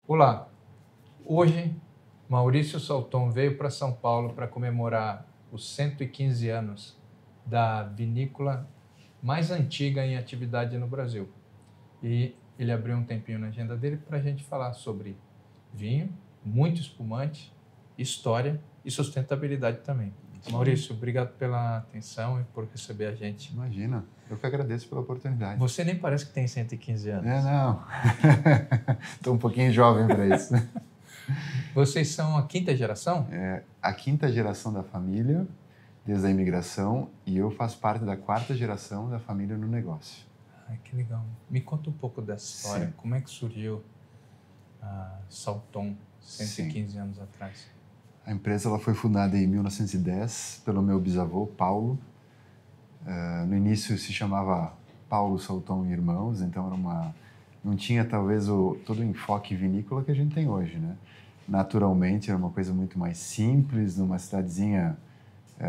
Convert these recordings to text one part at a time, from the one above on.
Olá, hoje Maurício Salton veio para São Paulo para comemorar os 115 anos da vinícola mais antiga em atividade no Brasil. E ele abriu um tempinho na agenda dele para a gente falar sobre vinho, muito espumante, história e sustentabilidade também. Maurício, obrigado pela atenção e por receber a gente. Imagina, eu que agradeço pela oportunidade. Você nem parece que tem 115 anos. Não. Estou um pouquinho jovem para isso. Vocês são a quinta geração? É a quinta geração da família, desde a imigração, e eu faço parte da quarta geração da família no negócio. Ai, que legal. Me conta um pouco dessa história. Sim. Como é que surgiu a Salton 115 Sim. anos atrás? A empresa ela foi fundada em 1910 pelo meu bisavô, Paulo. No início se chamava Paulo Salton e Irmãos, então não tinha talvez todo o enfoque vinícola que a gente tem hoje, né? Naturalmente era uma coisa muito mais simples, numa cidadezinha,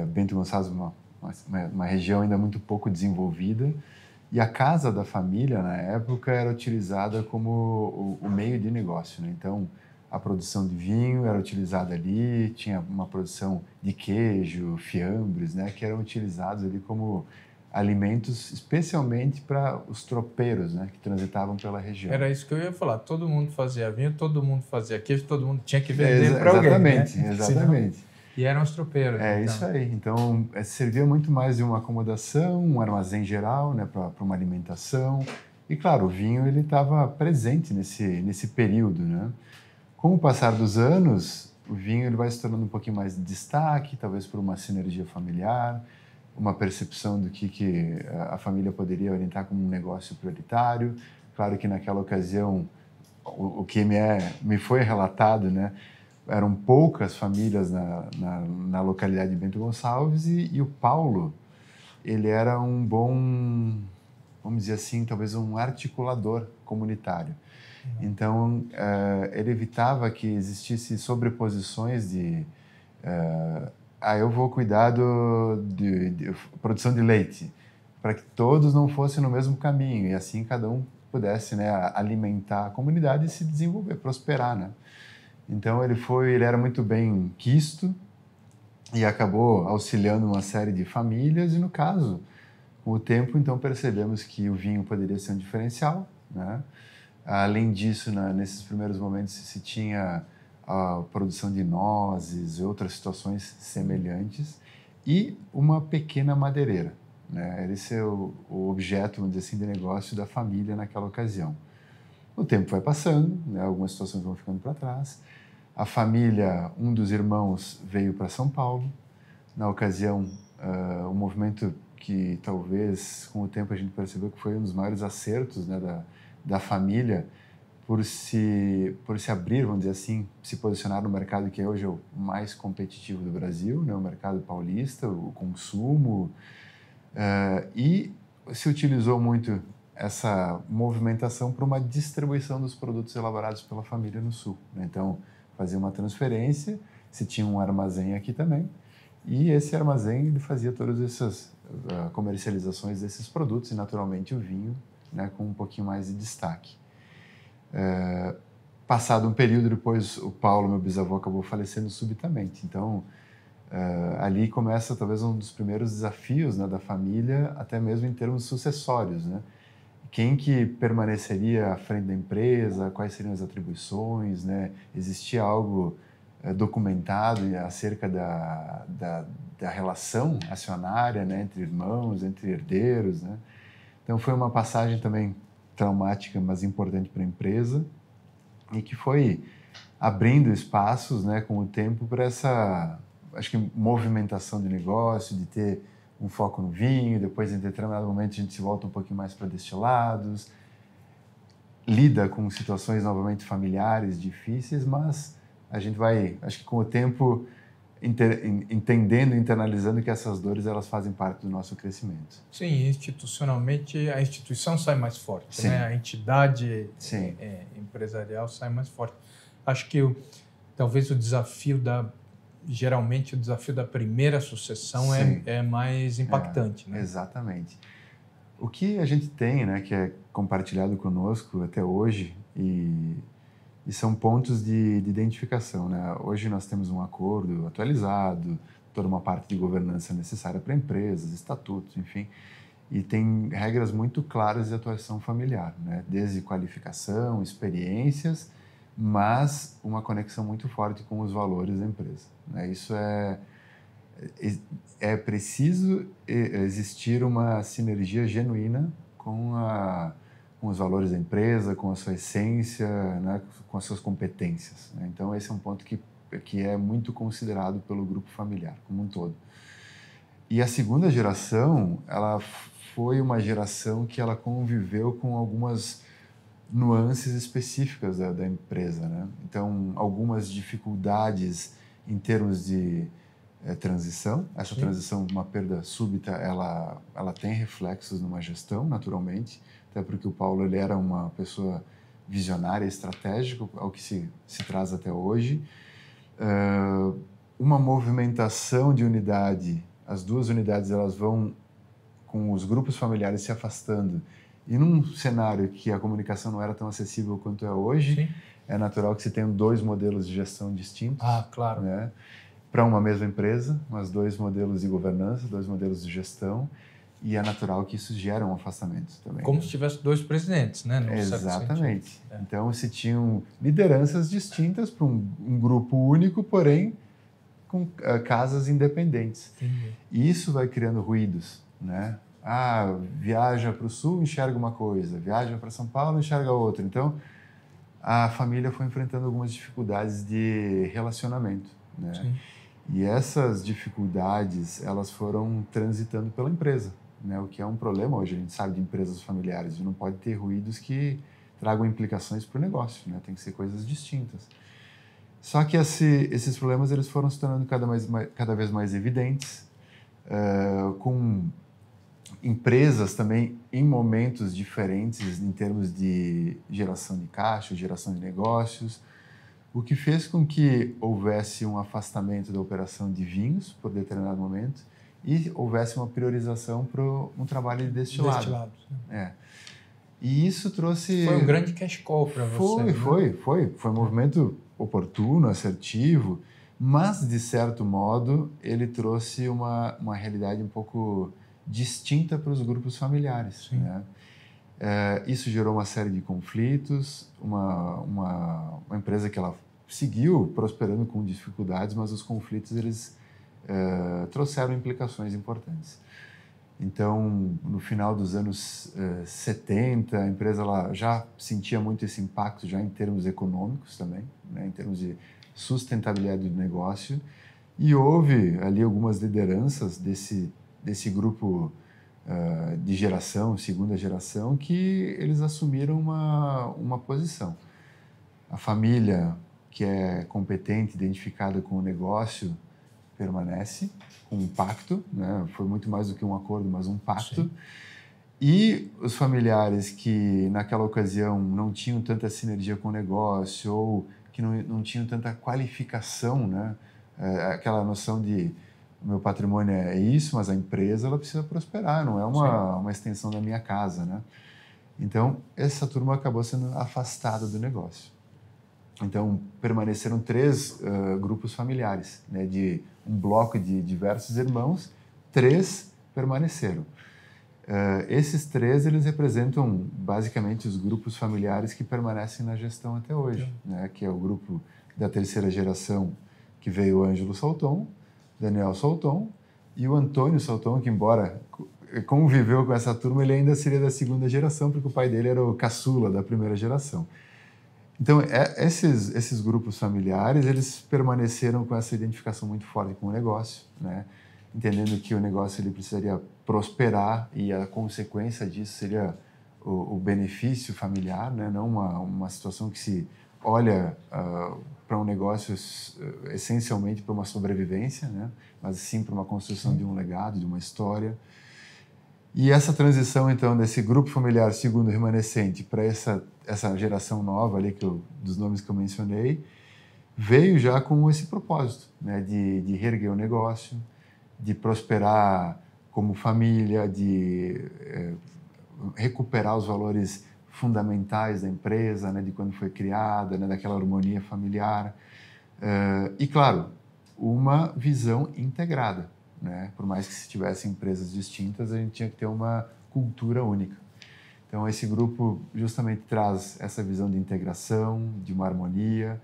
Bento Gonçalves, uma região ainda muito pouco desenvolvida. E a casa da família, na época, era utilizada como o meio de negócio, né? Então, a produção de vinho era utilizada ali, tinha uma produção de queijo, fiambres, né? Que eram utilizados ali como alimentos, especialmente para os tropeiros, né? Que transitavam pela região. Era isso que eu ia falar. Todo mundo fazia vinho, todo mundo fazia queijo, todo mundo tinha que vender para alguém, Exatamente, né? exatamente. Senão... E eram os tropeiros. É então. isso aí. Então, servia muito mais de uma acomodação, um armazém geral, né, para uma alimentação. E, claro, o vinho ele estava presente nesse período, né? Com o passar dos anos, o vinho ele vai se tornando um pouquinho mais de destaque, talvez por uma sinergia familiar, uma percepção do que a família poderia orientar como um negócio prioritário. Claro que naquela ocasião, o que me foi relatado, né? Eram poucas famílias na localidade de Bento Gonçalves e o Paulo, ele era um bom, vamos dizer assim, talvez um articulador comunitário. Então, ele evitava que existisse sobreposições de... eu vou cuidar de produção de leite, para que todos não fossem no mesmo caminho, e assim cada um pudesse, né, alimentar a comunidade e se desenvolver, prosperar, né? Então, ele era muito bem quisto e acabou auxiliando uma série de famílias e, no caso, com o tempo, então, percebemos que o vinho poderia ser um diferencial, né? Além disso, nesses primeiros momentos, se tinha a produção de nozes e outras situações semelhantes e uma pequena madeireira, né? Esse é o objeto, vamos dizer assim, de negócio da família naquela ocasião. O tempo vai passando, né? Algumas situações vão ficando para trás. A família, um dos irmãos veio para São Paulo. Na ocasião, um movimento que talvez com o tempo a gente percebeu que foi um dos maiores acertos, né, da família por se abrir, vamos dizer assim, se posicionar no mercado que hoje é o mais competitivo do Brasil, né, o mercado paulista, o consumo, e se utilizou muito essa movimentação para uma distribuição dos produtos elaborados pela família no Sul, né? Então, fazia uma transferência, se tinha um armazém aqui também, e esse armazém ele fazia todas essas comercializações desses produtos e, naturalmente, o vinho, né, com um pouquinho mais de destaque. Passado um período depois, o Paulo, meu bisavô, acabou falecendo subitamente. Então, ali começa talvez um dos primeiros desafios, né, da família, até mesmo em termos sucessórios, né? Quem que permaneceria à frente da empresa, quais seriam as atribuições, né? Existia algo documentado acerca da relação acionária, né, entre irmãos, entre herdeiros, né? Então foi uma passagem também traumática, mas importante para a empresa e que foi abrindo espaços, né, com o tempo para essa, acho que, movimentação de negócio, de ter um foco no vinho, depois em determinado momento a gente se volta um pouquinho mais para destilados, lida com situações novamente familiares difíceis, mas a gente vai, acho que com o tempo, entendendo, internalizando que essas dores elas fazem parte do nosso crescimento. Sim, institucionalmente a instituição sai mais forte, Sim. né? A entidade empresarial sai mais forte. Acho que talvez geralmente o desafio da primeira sucessão é mais impactante, né? Exatamente. O que a gente tem, né, que é compartilhado conosco até hoje e e são pontos de identificação, né? Hoje nós temos um acordo atualizado, toda uma parte de governança necessária para empresas, estatutos, enfim, e tem regras muito claras de atuação familiar, né? Desde qualificação, experiências, mas uma conexão muito forte com os valores da empresa, né? Isso é preciso existir uma sinergia genuína com os valores da empresa, com a sua essência, né, com as suas competências, né? Então, esse é um ponto que é muito considerado pelo grupo familiar como um todo. E a segunda geração, ela foi uma geração que ela conviveu com algumas nuances específicas da empresa, né? Então, algumas dificuldades em termos de transição. Essa Sim. transição, uma perda súbita, ela tem reflexos numa gestão, naturalmente, até porque o Paulo ele era uma pessoa visionária, estratégica, ao que se traz até hoje. Uma movimentação de unidade, as duas unidades elas vão com os grupos familiares se afastando, e num cenário que a comunicação não era tão acessível quanto é hoje, Sim. é natural que se tenham dois modelos de gestão distintos. Claro. Né? Para uma mesma empresa, mas dois modelos de governança, dois modelos de gestão, e é natural que isso gere um afastamento também. Como se tivesse dois presidentes, né? No Exatamente. Então, se tinham lideranças distintas para um grupo único, porém com casas independentes. Entendi. E isso vai criando ruídos, né? Viaja para o sul, enxerga uma coisa, viaja para São Paulo, enxerga outra. Então, a família foi enfrentando algumas dificuldades de relacionamento, né? Sim. E essas dificuldades, elas foram transitando pela empresa, né? O que é um problema hoje, a gente sabe de empresas familiares, e não pode ter ruídos que tragam implicações para o negócio, né? Tem que ser coisas distintas. Só que esses problemas eles foram se tornando cada vez mais evidentes, com empresas também em momentos diferentes em termos de geração de caixa, geração de negócios, o que fez com que houvesse um afastamento da operação de vinhos por determinado momento e houvesse uma priorização para um trabalho de destilado. E isso trouxe... Foi um grande cash call para você. Foi um movimento oportuno, assertivo, mas, de certo modo, ele trouxe uma realidade um pouco distinta para os grupos familiares. Né? Isso gerou uma série de conflitos, uma empresa que ela seguiu prosperando com dificuldades, mas os conflitos eles trouxeram implicações importantes. Então, no final dos anos 70, a empresa ela já sentia muito esse impacto já em termos econômicos também, né, em termos de sustentabilidade do negócio, e houve ali algumas lideranças desse grupo de geração, segunda geração, que eles assumiram uma posição. A família que é competente, identificada com o negócio, permanece com um pacto, né? Foi muito mais do que um acordo, mas um pacto. Sim. E os familiares que naquela ocasião não tinham tanta sinergia com o negócio ou que não tinham tanta qualificação, né? Aquela noção de o meu patrimônio é isso, mas a empresa ela precisa prosperar, não é uma extensão da minha casa, né? Então, essa turma acabou sendo afastada do negócio. Então, permaneceram 3 grupos familiares, né? De um bloco de diversos irmãos, 3 permaneceram. Esses 3, eles representam basicamente os grupos familiares que permanecem na gestão até hoje, né? Que é o grupo da terceira geração, que veio o Ângelo Salton, Daniel Salton, e o Antônio Salton, que embora conviveu com essa turma, ele ainda seria da segunda geração, porque o pai dele era o caçula da primeira geração. Então, esses grupos familiares, eles permaneceram com essa identificação muito forte com o negócio, né? Entendendo que o negócio ele precisaria prosperar e a consequência disso seria o benefício familiar, né? Não uma situação que se olha para um negócio essencialmente para uma sobrevivência, né? Mas sim para uma construção de um legado, de uma história. E essa transição, então, desse grupo familiar segundo remanescente para essa geração nova ali, dos nomes que eu mencionei, veio já com esse propósito, né, de reerguer o negócio, de prosperar como família, de recuperar os valores fundamentais da empresa, né, de quando foi criada, né, daquela harmonia familiar. E, claro, uma visão integrada, né? Por mais que se tivessem empresas distintas, a gente tinha que ter uma cultura única. Então, esse grupo justamente traz essa visão de integração, de uma harmonia,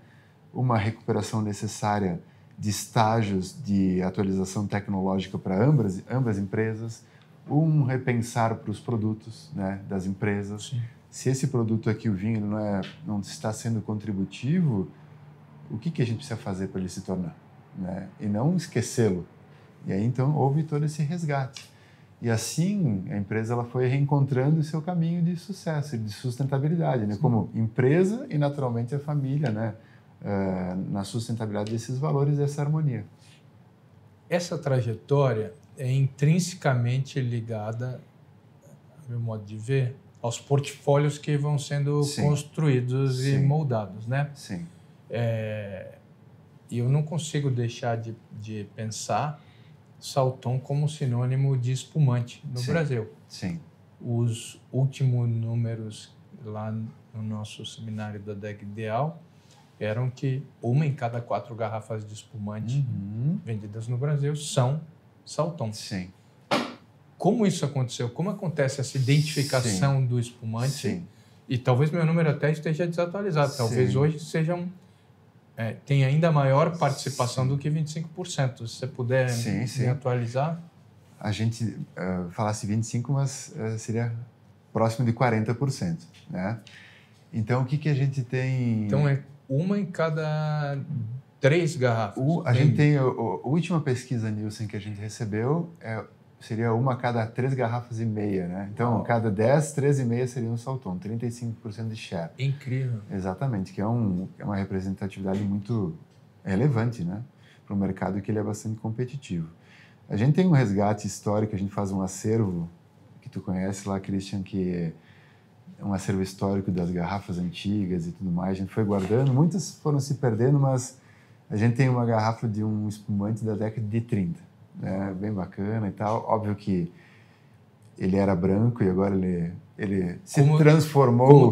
uma recuperação necessária de estágios de atualização tecnológica para ambas empresas, um repensar para os produtos, né, das empresas. Sim. Se esse produto aqui, o vinho, não está sendo contributivo, o que a gente precisa fazer para ele se tornar? Né? E não esquecê-lo. E aí, então, houve todo esse resgate. E assim, a empresa ela foi reencontrando o seu caminho de sucesso, de sustentabilidade, né? Como empresa e, naturalmente, a família, né? Na sustentabilidade desses valores, dessa harmonia. Essa trajetória é intrinsecamente ligada, ao meu modo de ver, aos portfólios que vão sendo construídos e moldados, né? Sim. E eu não consigo deixar de pensar Salton como sinônimo de espumante no Brasil. Sim. Os últimos números lá no nosso seminário da Adega Ideal eram que 1 em cada 4 garrafas de espumante vendidas no Brasil são Salton. Sim. Como isso aconteceu? Como acontece essa identificação do espumante? Sim. E talvez meu número até esteja desatualizado. Talvez hoje sejam... tem ainda maior participação do que 25%. Se você puder me atualizar. A gente falasse 25%, mas seria próximo de 40%. Né? Então, o que a gente tem... Então, é 1 em cada 3 garrafas. A gente tem... A última pesquisa Nielsen que a gente recebeu seria 1 a cada 3 garrafas e meia. Né? Então, cada 10, 13,5 seria um Salton, 35% de share. Incrível. Exatamente, que é uma representatividade muito relevante, né? Para um mercado que ele é bastante competitivo. A gente tem um resgate histórico, a gente faz um acervo, que tu conhece lá, Christian, que é um acervo histórico das garrafas antigas e tudo mais. A gente foi guardando, muitas foram se perdendo, mas a gente tem uma garrafa de um espumante da década de 30, né? Bem bacana e tal. Óbvio que ele era branco e agora ele se transformou... Como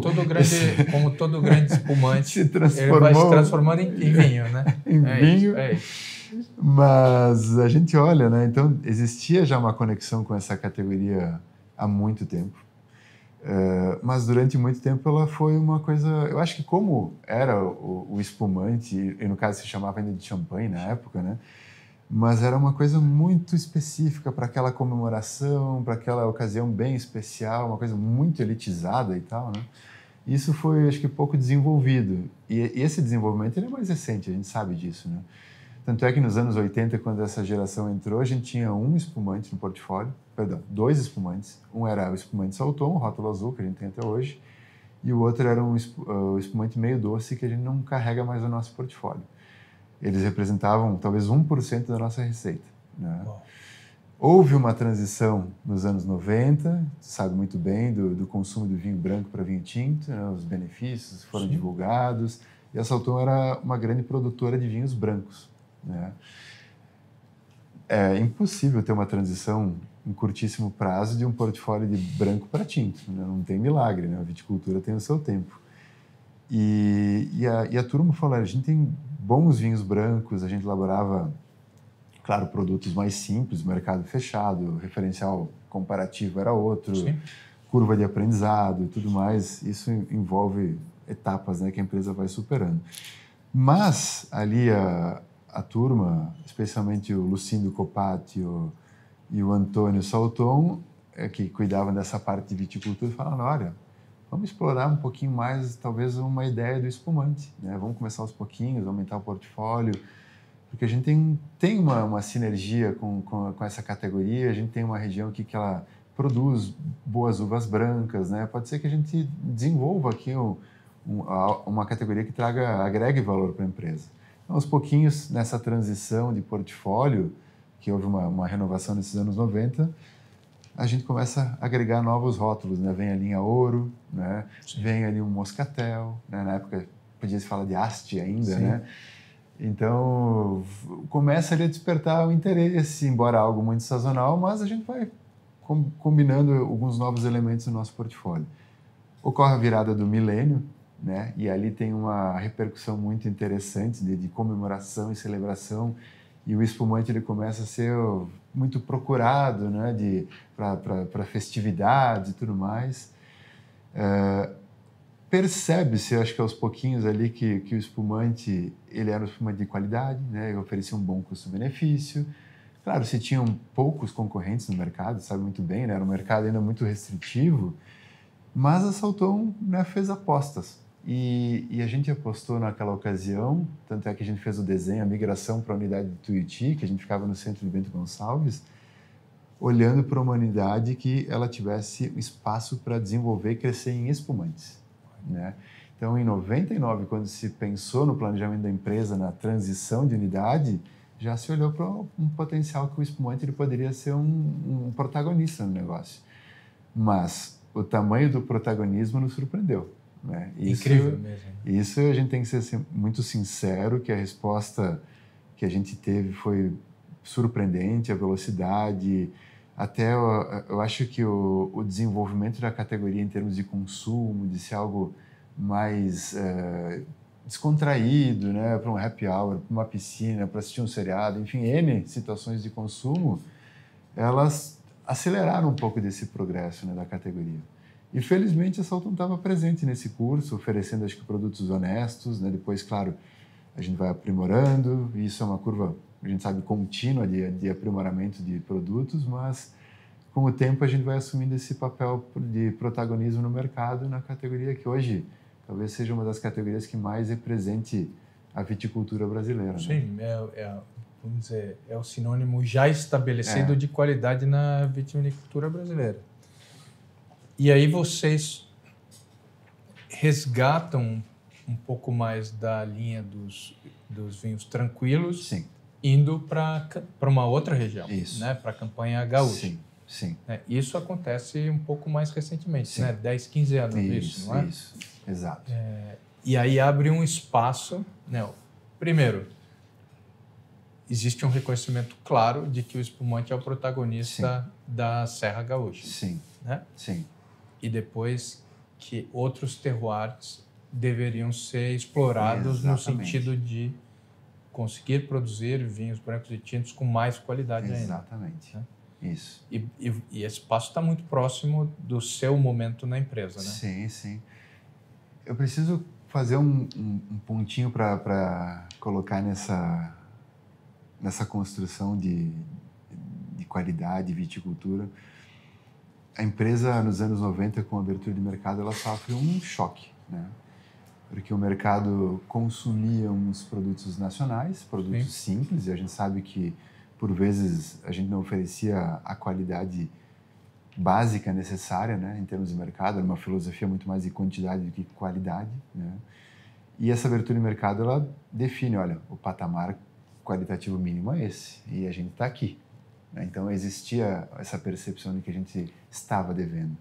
todo grande espumante, se transformou, ele vai se transformando em vinho, né? Em vinho. Isso. Mas a gente olha, né? Então, existia já uma conexão com essa categoria há muito tempo. Mas durante muito tempo ela foi uma coisa... Eu acho que como era o espumante, e no caso se chamava ainda de champanhe na época, né? Mas era uma coisa muito específica para aquela comemoração, para aquela ocasião bem especial, uma coisa muito elitizada e tal, né? Isso foi, acho que, pouco desenvolvido. E esse desenvolvimento ele é mais recente, a gente sabe disso, né? Tanto é que nos anos 80, quando essa geração entrou, a gente tinha um espumante no portfólio, perdão, 2 espumantes. Um era o espumante Salton, o rótulo azul, que a gente tem até hoje, e o outro era o espumante meio doce, que a gente não carrega mais no nosso portfólio. Eles representavam talvez 1% da nossa receita, né? Houve uma transição nos anos 90, sabe muito bem, do consumo do vinho branco para vinho tinto, né? Os benefícios foram divulgados, e a Salton era uma grande produtora de vinhos brancos, né? É impossível ter uma transição em curtíssimo prazo de um portfólio de branco para tinto, né? Não tem milagre, né? A viticultura tem o seu tempo. E a turma falou, a gente tem bons vinhos brancos, a gente elaborava, claro, produtos mais simples, mercado fechado, o referencial comparativo era outro, curva de aprendizado e tudo mais. Isso envolve etapas, né, que a empresa vai superando. Mas ali a turma, especialmente o Lucindo Copati e o Antônio Salton, que cuidavam dessa parte de viticultura, falaram, olha, vamos explorar um pouquinho mais, talvez, uma ideia do espumante, né? Vamos começar aos pouquinhos, aumentar o portfólio, porque a gente tem uma sinergia com essa categoria, a gente tem uma região aqui que ela produz boas uvas brancas, né? Pode ser que a gente desenvolva aqui uma categoria que agregue valor para a empresa. Então, aos pouquinhos, nessa transição de portfólio, que houve uma renovação nesses anos 90, a gente começa a agregar novos rótulos, né? Vem a linha Ouro, né? Vem ali um Moscatel, né? Na época podia se falar de Asti ainda, né? Então, começa ali a despertar o interesse, embora algo muito sazonal, mas a gente vai combinando alguns novos elementos no nosso portfólio. Ocorre a virada do milênio, né? E ali tem uma repercussão muito interessante de comemoração e celebração, e o espumante ele começa a ser muito procurado, né? Para festividades e tudo mais. Percebe-se, acho que aos pouquinhos ali, que o espumante ele era um espumante de qualidade, né? Ele oferecia um bom custo-benefício. Claro, se tinham poucos concorrentes no mercado, sabe muito bem, né? Era um mercado ainda muito restritivo, mas a Salton, né, fez apostas. E a gente apostou naquela ocasião, tanto é que a gente fez o desenho, a migração para a unidade de Tuiuti, que a gente ficava no centro de Bento Gonçalves, olhando para uma unidade que ela tivesse espaço para desenvolver e crescer em espumantes, né? Então, em 99, quando se pensou no planejamento da empresa, na transição de unidade, já se olhou para um potencial que o espumante ele poderia ser um protagonista no negócio. Mas o tamanho do protagonismo nos surpreendeu, né? Incrível mesmo. Isso a gente tem que ser muito sincero, que a resposta que a gente teve foi surpreendente, a velocidade, até eu acho que o desenvolvimento da categoria em termos de consumo, de ser algo mais descontraído, né, para um happy hour, para uma piscina, para assistir um seriado, enfim, N situações de consumo, elas aceleraram um pouco desse progresso, né, da categoria. E felizmente a Salton estava presente nesse curso, oferecendo, acho que, produtos honestos, né? Depois, claro, a gente vai aprimorando, e isso é uma curva, a gente sabe, contínua de aprimoramento de produtos, mas com o tempo a gente vai assumindo esse papel de protagonismo no mercado, na categoria que hoje talvez seja uma das categorias que mais represente a viticultura brasileira. Sim, né? Vamos dizer, é o sinônimo já estabelecido de qualidade na vitivinicultura brasileira. E aí vocês resgatam um pouco mais da linha dos vinhos tranquilos, Sim, indo para uma outra região, isso, né? Para a campanha gaúcha. Sim, sim. Isso acontece um pouco mais recentemente, Sim. né? 10, 15 anos isso, não é? Isso, exato. E aí abre um espaço, né? Primeiro, existe um reconhecimento claro de que o espumante é o protagonista da Serra Gaúcha. Sim, né? sim. E depois que outros terroirs deveriam ser explorados no sentido de conseguir produzir vinhos brancos e tintos com mais qualidade ainda. Exatamente. Né? Isso. E esse passo está muito próximo do seu momento na empresa, né? Sim, sim. Eu preciso fazer um pontinho para colocar nessa construção de qualidade e viticultura. A empresa, nos anos 90, com a abertura de mercado, ela sofre um choque, né? Porque o mercado consumia uns produtos nacionais, produtos simples, e a gente sabe que, por vezes, a gente não oferecia a qualidade básica necessária, né, em termos de mercado, era uma filosofia muito mais de quantidade do que qualidade, né? E essa abertura de mercado, ela define, olha, o patamar qualitativo mínimo é esse, e a gente está aqui. Então, existia essa percepção de que a gente estava devendo.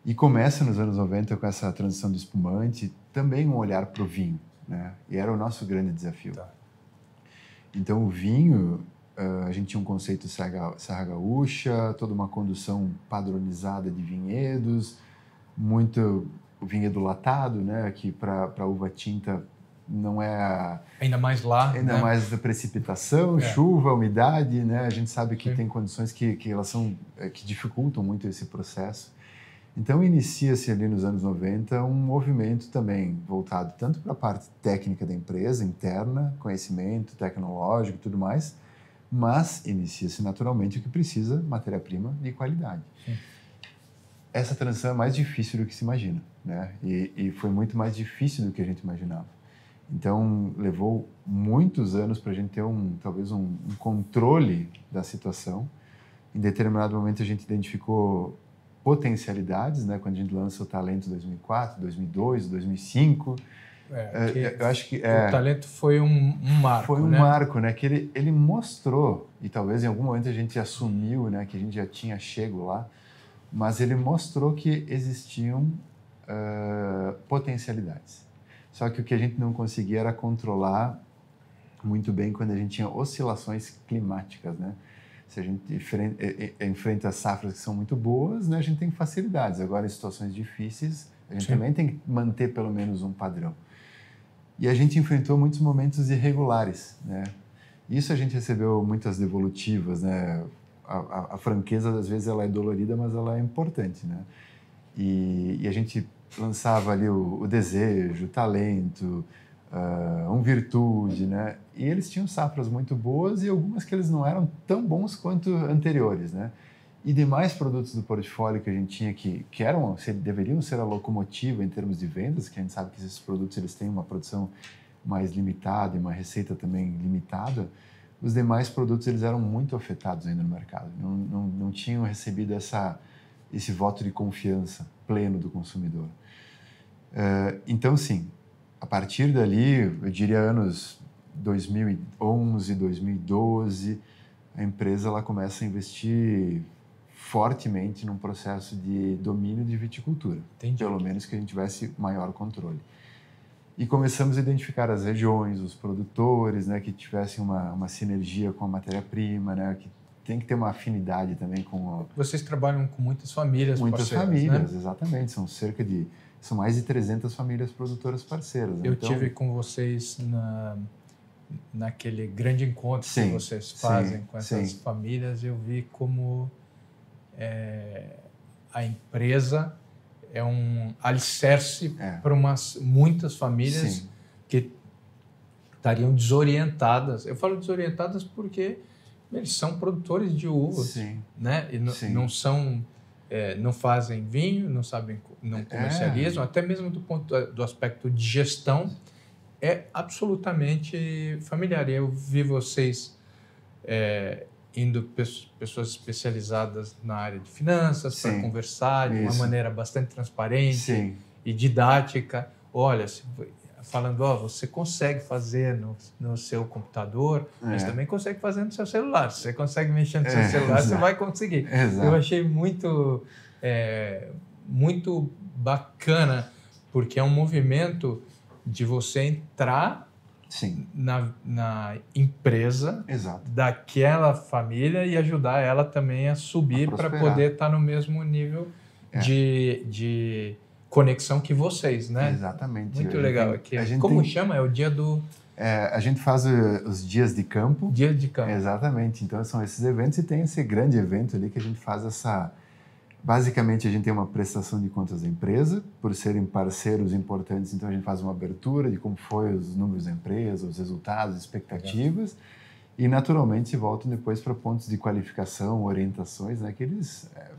E começa nos anos 90 com essa transição do espumante, também um olhar para o vinho, né? E era o nosso grande desafio. Tá. Então, o vinho, a gente tinha um conceito Serra Gaúcha, toda uma condução padronizada de vinhedos, muito o vinhedo latado, né? Que para uva tinta não é ainda mais lá, ainda né? mais da precipitação, chuva, umidade, né? A gente sabe que Sim. tem condições que elas são que dificultam muito esse processo. Então inicia-se ali nos anos 90 um movimento também voltado tanto para a parte técnica da empresa interna, conhecimento tecnológico e tudo mais, mas inicia-se naturalmente o que precisa, matéria-prima de qualidade. Sim. Essa transição é mais difícil do que se imagina, né? E foi muito mais difícil do que a gente imaginava. Então, levou muitos anos para a gente ter talvez um controle da situação. Em determinado momento, a gente identificou potencialidades, né? Quando a gente lança o Talento 2004, 2002, 2005. Eu acho que o Talento foi um marco, foi um né? marco, né? Que ele mostrou, e talvez em algum momento a gente assumiu, né? Que a gente já tinha chego lá, mas ele mostrou que existiam potencialidades. Só que o que a gente não conseguia era controlar muito bem quando a gente tinha oscilações climáticas, né? Se a gente enfrenta safras que são muito boas, né, a gente tem facilidades. Agora, em situações difíceis, a gente também tem que manter pelo menos um padrão. E a gente enfrentou muitos momentos irregulares, né? Isso a gente recebeu muitas devolutivas, né? A franqueza, às vezes, ela é dolorida, mas ela é importante, né? E a gente lançava ali o desejo, o talento, um virtude, né? E eles tinham safras muito boas e algumas que eles não eram tão bons quanto anteriores, né? E demais produtos do portfólio que a gente tinha que deveriam ser a locomotiva em termos de vendas, que a gente sabe que esses produtos eles têm uma produção mais limitada e uma receita também limitada, os demais produtos eles eram muito afetados ainda no mercado, não tinham recebido esse voto de confiança pleno do consumidor. Então, sim, a partir dali, eu diria anos 2011, 2012, a empresa ela começa a investir fortemente num processo de domínio de viticultura. Entendi. Pelo menos que a gente tivesse maior controle. E começamos a identificar as regiões, os produtores, né, que tivessem uma sinergia com a matéria-prima, né, que tem que ter uma afinidade também com... Vocês trabalham com muitas famílias muitas parceiras, famílias, né? Exatamente. São mais de 300 famílias produtoras parceiras. Eu tive com vocês naquele grande encontro que vocês fazem com essas famílias. Eu vi como a empresa é um alicerce para muitas famílias que estariam desorientadas. Eu falo desorientadas porque eles são produtores de uvas, né? E não fazem vinho, não comercializam, até mesmo do aspecto de gestão, é absolutamente familiar. E eu vi vocês indo pessoas especializadas na área de finanças para conversar de uma maneira bastante transparente e didática. Olha, falando, você consegue fazer no seu computador, mas também consegue fazer no seu celular. Se você consegue mexer no seu celular, você vai conseguir. Exato. Eu achei muito bacana, porque é um movimento de você entrar na empresa daquela família e ajudar ela também a subir para poder estar no mesmo nível de conexão que vocês, né? Exatamente. Muito legal. Como chama? É o dia do... a gente faz os dias de campo. Dia de campo. Exatamente. Então, são esses eventos e tem esse grande evento ali que a gente faz Basicamente, a gente tem uma prestação de contas da empresa, por serem parceiros importantes, então a gente faz uma abertura de como foi os números da empresa, os resultados, expectativas, e naturalmente voltam depois para pontos de qualificação, orientações, né, que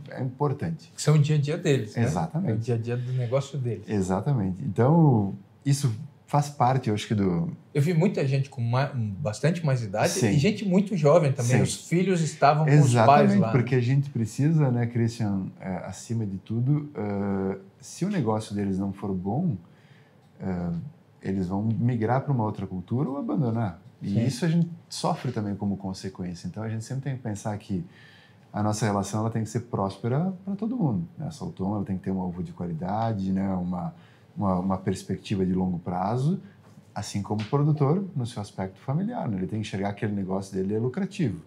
é importante. Que são o dia a dia deles, né? Exatamente. É o dia a dia do negócio deles. Exatamente. Então, isso faz parte, eu acho que Eu vi muita gente com bastante mais idade e gente muito jovem também. Os filhos estavam com os pais lá. Exatamente, porque a gente precisa, né, Christian, acima de tudo, se o negócio deles não for bom, eles vão migrar para uma outra cultura ou abandonar. E isso a gente sofre também como consequência. Então, a gente sempre tem que pensar que a nossa relação ela tem que ser próspera para todo mundo. Né? A Salton ela tem que ter uma uva de qualidade, né, uma perspectiva de longo prazo, assim como o produtor no seu aspecto familiar. Né? Ele tem que enxergar que aquele negócio dele é lucrativo,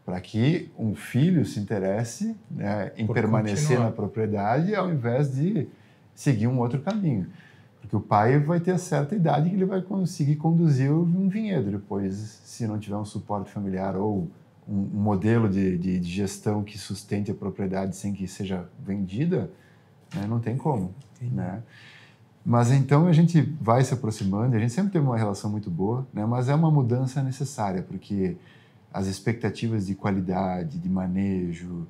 para que um filho se interesse, né, em permanecer na propriedade ao invés de seguir um outro caminho. Porque o pai vai ter certa idade que ele vai conseguir conduzir um vinhedo depois, se não tiver um suporte familiar ou um modelo de gestão que sustente a propriedade sem que seja vendida, né, não tem como, né? Mas então a gente vai se aproximando, a gente sempre teve uma relação muito boa, né? Mas é uma mudança necessária, porque as expectativas de qualidade, de manejo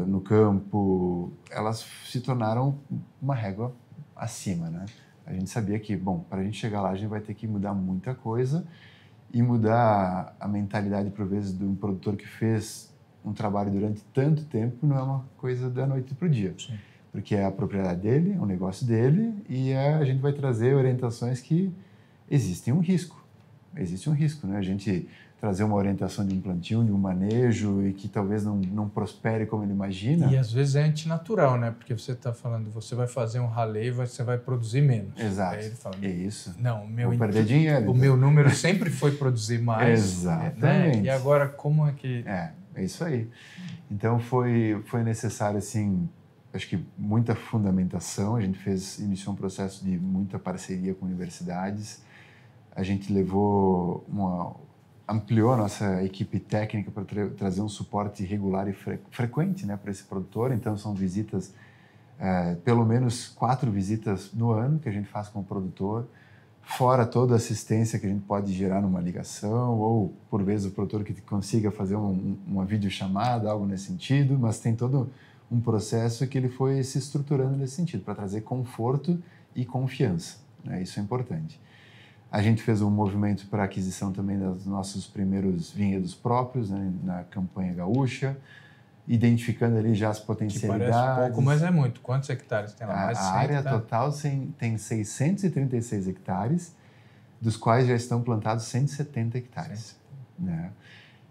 no campo, elas se tornaram uma régua acima, né? A gente sabia que, bom, para a gente chegar lá, a gente vai ter que mudar muita coisa e mudar a mentalidade, por vezes, de um produtor que fez um trabalho durante tanto tempo, não é uma coisa da noite para o dia. Sim. Porque é a propriedade dele, é o negócio dele, e a gente vai trazer orientações que existem um risco. Existe um risco, né? A gente trazer uma orientação de um plantio, de um manejo, e que talvez não prospere como ele imagina. E às vezes é antinatural, né? Porque você está falando, você vai fazer um ralé e você vai produzir menos. Exato. Aí ele fala, é isso. Não, vou perder dinheiro. O meu número sempre foi produzir mais. Exatamente. Né? E agora, como é que... É isso aí. Então foi necessário, assim, acho que muita fundamentação. A gente iniciou um processo de muita parceria com universidades. A gente ampliou a nossa equipe técnica para trazer um suporte regular e frequente, né, para esse produtor. Então são visitas, pelo menos 4 visitas no ano que a gente faz com o produtor, fora toda a assistência que a gente pode gerar numa ligação, ou por vezes o produtor que consiga fazer uma videochamada, algo nesse sentido, mas tem todo um processo que ele foi se estruturando nesse sentido, para trazer conforto e confiança, né? Isso é importante. A gente fez um movimento para aquisição também dos nossos primeiros vinhedos próprios, né, na campanha gaúcha, identificando ali já as potencialidades. Que parece pouco, mas é muito. Quantos hectares tem lá? A área total tem 636 hectares, dos quais já estão plantados 170 hectares. Né?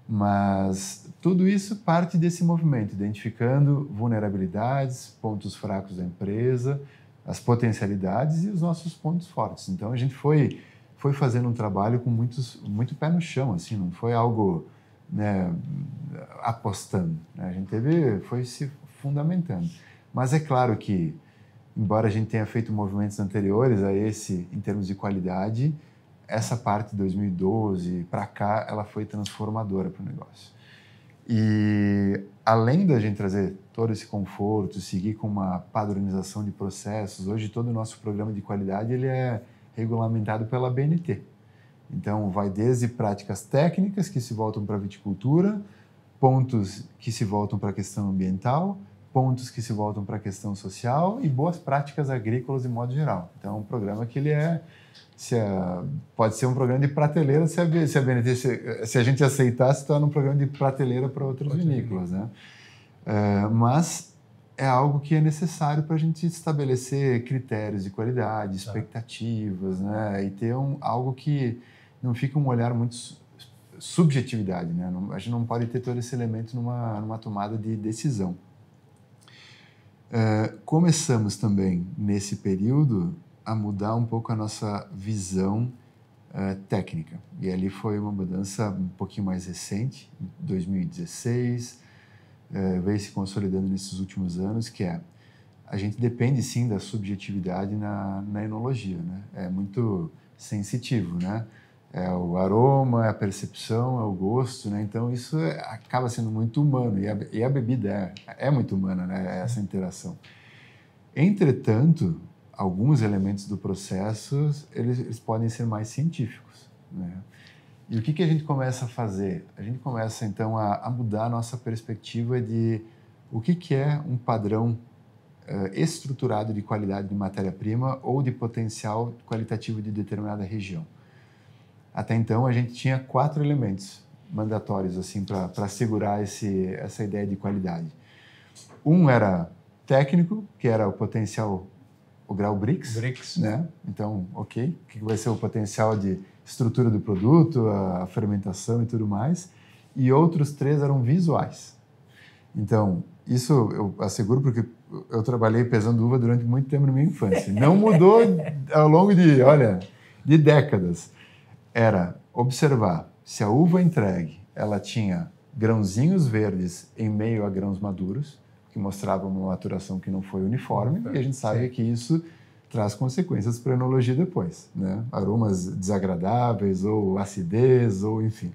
Mas tudo isso parte desse movimento, identificando vulnerabilidades, pontos fracos da empresa, as potencialidades e os nossos pontos fortes. Então a gente foi fazendo um trabalho com muito pé no chão, assim, não foi algo, né, apostando, né? A gente foi se fundamentando. Mas é claro que, embora a gente tenha feito movimentos anteriores a esse, em termos de qualidade, essa parte de 2012 para cá, ela foi transformadora para o negócio. E além da gente trazer todo esse conforto, seguir com uma padronização de processos, hoje todo o nosso programa de qualidade ele é regulamentado pela BNT. Então, vai desde práticas técnicas que se voltam para a viticultura, pontos que se voltam para a questão ambiental, pontos que se voltam para a questão social e boas práticas agrícolas de modo geral. Então, é um programa que ele pode ser um programa de prateleira se a BNT, se a gente aceitar, se torna um programa de prateleira para outras vinícolas, né? Mas é algo que é necessário para a gente estabelecer critérios de qualidade, expectativas, né? E ter algo que não fica um olhar muito subjetividade, né? A gente não pode ter todo esse elemento numa tomada de decisão. Começamos também, nesse período, a mudar um pouco a nossa visão técnica. E ali foi uma mudança um pouquinho mais recente, em 2016, veio se consolidando nesses últimos anos, que a gente depende sim da subjetividade na enologia, né? É muito sensitivo, né? É o aroma, é a percepção, é o gosto, né? Então isso acaba sendo muito humano e a bebida é muito humana, né? Essa interação. Entretanto, alguns elementos do processo eles podem ser mais científicos, né? E o que a gente começa a fazer? A gente começa, então, a mudar a nossa perspectiva de o que é um padrão estruturado de qualidade de matéria-prima ou de potencial qualitativo de determinada região. Até então, a gente tinha 4 elementos mandatórios assim, para assegurar essa ideia de qualidade. Um era técnico, que era o potencial, o grau Brix, né? Então, ok, o que vai ser o potencial de estrutura do produto, a fermentação e tudo mais. E outros 3 eram visuais. Então, isso eu asseguro porque eu trabalhei pesando uva durante muito tempo na minha infância. Não mudou ao longo de décadas. Era observar se a uva entregue, ela tinha grãozinhos verdes em meio a grãos maduros, que mostravam uma maturação que não foi uniforme, e a gente sabe que isso traz consequências para a enologia depois, né? Aromas desagradáveis, ou acidez, ou enfim.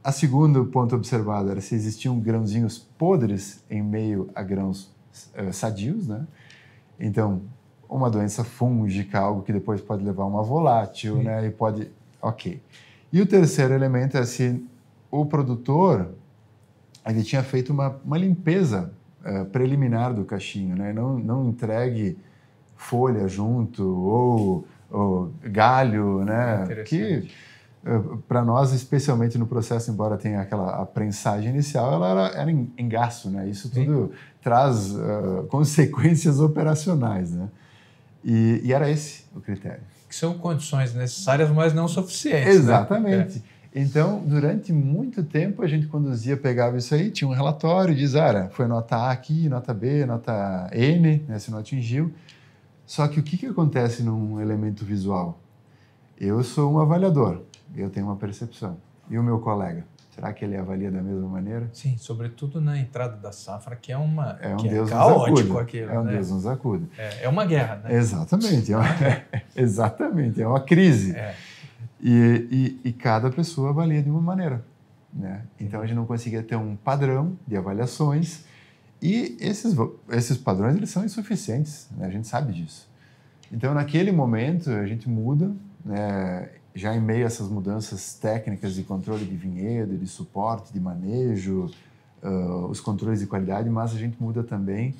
A segundo ponto observado era se existiam grãozinhos podres em meio a grãos sadios, né? Então, uma doença fúngica, algo que depois pode levar a uma volátil, né? E pode... Ok. E o terceiro elemento é se o produtor ele tinha feito uma limpeza preliminar do cachinho, né? Não entregue folha junto ou galho, né? Que para nós, especialmente no processo, embora tenha aquela prensagem inicial, ela era em gasto, né? Isso tudo traz consequências operacionais, né? E era esse o critério. Que são condições necessárias, mas não suficientes. Exatamente. Né? Então, durante muito tempo, a gente conduzia, pegava isso aí, tinha um relatório, diz, foi nota A aqui, nota B, nota N, né, se não atingiu. Só que o que acontece num elemento visual? Eu sou um avaliador, eu tenho uma percepção. E o meu colega? Será que ele avalia da mesma maneira? Sim, sobretudo na entrada da safra, que é Deus caótico nos aquilo. É um né? Deus nos acuda. É uma guerra, né? Exatamente. Exatamente, é uma crise. E cada pessoa avalia de uma maneira. Né? Então, a gente não conseguia ter um padrão de avaliações e esses padrões eles são insuficientes, né? A gente sabe disso. Então, naquele momento, a gente muda, né? Já em meio a essas mudanças técnicas de controle de vinhedo, de suporte, de manejo, os controles de qualidade, mas a gente muda também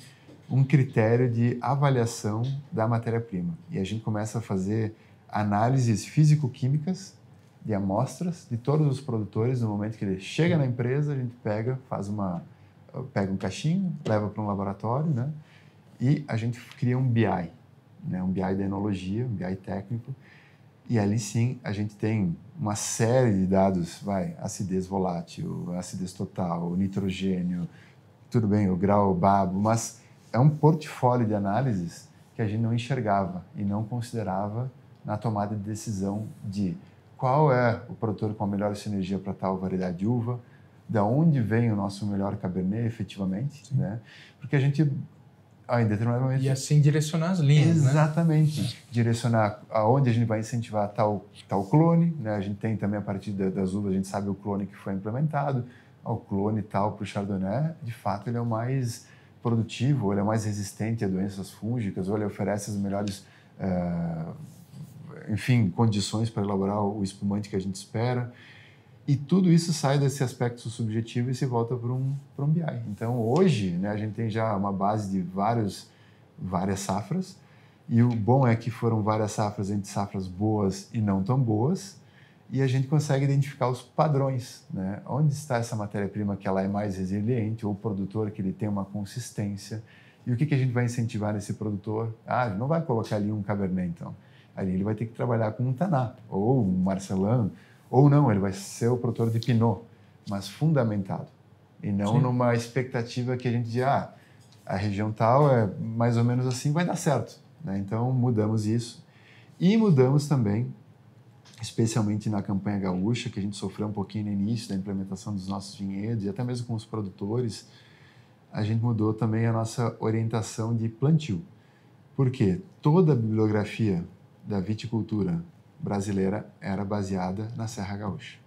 um critério de avaliação da matéria-prima. E a gente começa a fazer análises físico-químicas de amostras de todos os produtores. No momento que ele chega na empresa, a gente pega um caixinho, leva para um laboratório, né? E a gente cria um BI, né? Um BI da enologia, um BI técnico. E ali sim a gente tem uma série de dados, acidez volátil, acidez total, nitrogênio, tudo bem, o grau babo, mas é um portfólio de análises que a gente não enxergava e não considerava na tomada de decisão de qual é o produtor com a melhor sinergia para tal variedade de uva, da onde vem o nosso melhor Cabernet efetivamente, né? Porque a gente, em determinado momento... E assim direcionar as linhas, Exatamente. Né? Direcionar aonde a gente vai incentivar tal clone, né? A gente tem também, a partir das uvas, a gente sabe o clone que foi implementado. O clone tal para o Chardonnay, de fato, ele é o mais produtivo, ele é mais resistente a doenças fúngicas, ou ele oferece as melhores... condições para elaborar o espumante que a gente espera. E tudo isso sai desse aspecto subjetivo e se volta para um BI. Então, hoje, né, a gente tem já uma base de várias safras, e o bom é que foram várias safras entre safras boas e não tão boas, e a gente consegue identificar os padrões, né? Onde está essa matéria-prima que ela é mais resiliente, ou o produtor que ele tem uma consistência, e o que a gente vai incentivar nesse produtor? Não vai colocar ali um Cabernet, então. Ali ele vai ter que trabalhar com um Taná, ou um Marcelin, ou não, ele vai ser o produtor de Pinot, mas fundamentado. E não numa expectativa que a gente diz, a região tal é mais ou menos assim, vai dar certo. Né? Então, mudamos isso. E mudamos também, especialmente na campanha gaúcha, que a gente sofreu um pouquinho no início da implementação dos nossos vinhedos, e até mesmo com os produtores, a gente mudou também a nossa orientação de plantio. Por quê? Toda a bibliografia da viticultura brasileira era baseada na Serra Gaúcha.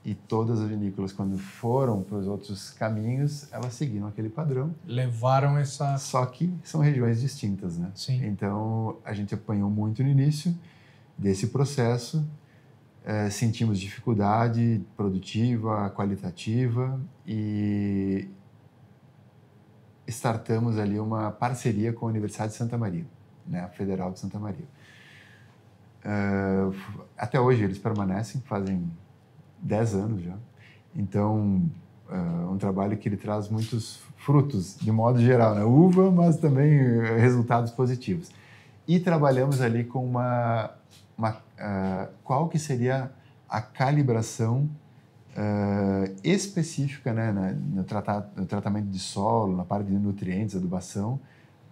E todas as vinícolas, quando foram para os outros caminhos, elas seguiram aquele padrão. Levaram essa... Só que são regiões distintas, né? Sim. Então, a gente apanhou muito no início desse processo, sentimos dificuldade produtiva, qualitativa, e startamos ali uma parceria com a Universidade de Santa Maria, né? A Federal de Santa Maria. Até hoje eles permanecem, fazem 10 anos já. Então, um trabalho que ele traz muitos frutos, de modo geral, né? Uva, mas também resultados positivos. E trabalhamos ali com qual que seria a calibração específica, né, no tratamento de solo, na parte de nutrientes, adubação,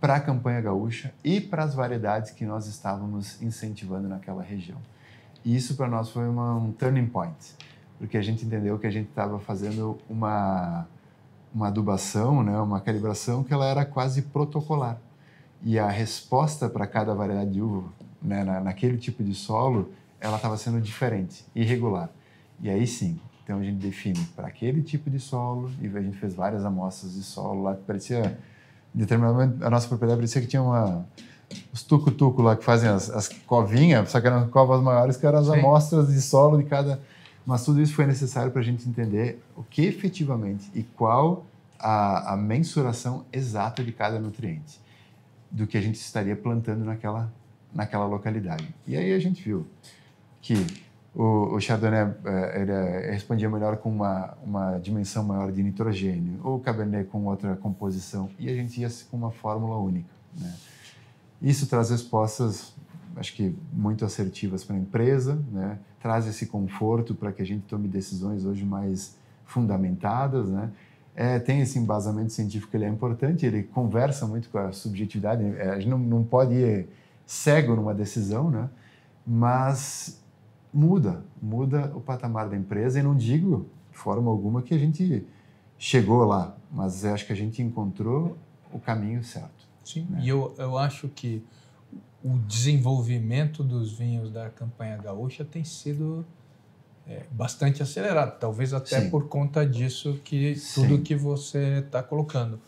para a campanha gaúcha e para as variedades que nós estávamos incentivando naquela região. E isso para nós foi um turning point, porque a gente entendeu que a gente estava fazendo uma adubação, né, uma calibração que ela era quase protocolar. E a resposta para cada variedade de uva, né, naquele tipo de solo, ela estava sendo diferente, irregular. E aí sim, então a gente define para aquele tipo de solo, e a gente fez várias amostras de solo lá que parecia... Em determinado momento, a nossa propriedade parecia que tinha os tucutuco lá que fazem as covinhas, só que eram covas maiores que eram as amostras de solo de cada... Mas tudo isso foi necessário para a gente entender o que efetivamente e qual a mensuração exata de cada nutriente do que a gente estaria plantando naquela localidade. E aí a gente viu que o Chardonnay ele respondia melhor com uma dimensão maior de nitrogênio, o Cabernet com outra composição, e a gente ia com uma fórmula única. Né? Isso traz respostas, acho que muito assertivas para a empresa, né? Traz esse conforto para que a gente tome decisões hoje mais fundamentadas. Né? Tem esse embasamento científico, ele é importante, ele conversa muito com a subjetividade, a gente não pode ir cego numa decisão, né? Mas... muda o patamar da empresa, e não digo forma alguma que a gente chegou lá, mas eu acho que a gente encontrou o caminho certo. Sim, né? E eu acho que o desenvolvimento dos vinhos da Campanha Gaúcha tem sido bastante acelerado, talvez até Sim. por conta disso que Sim. tudo que você está colocando.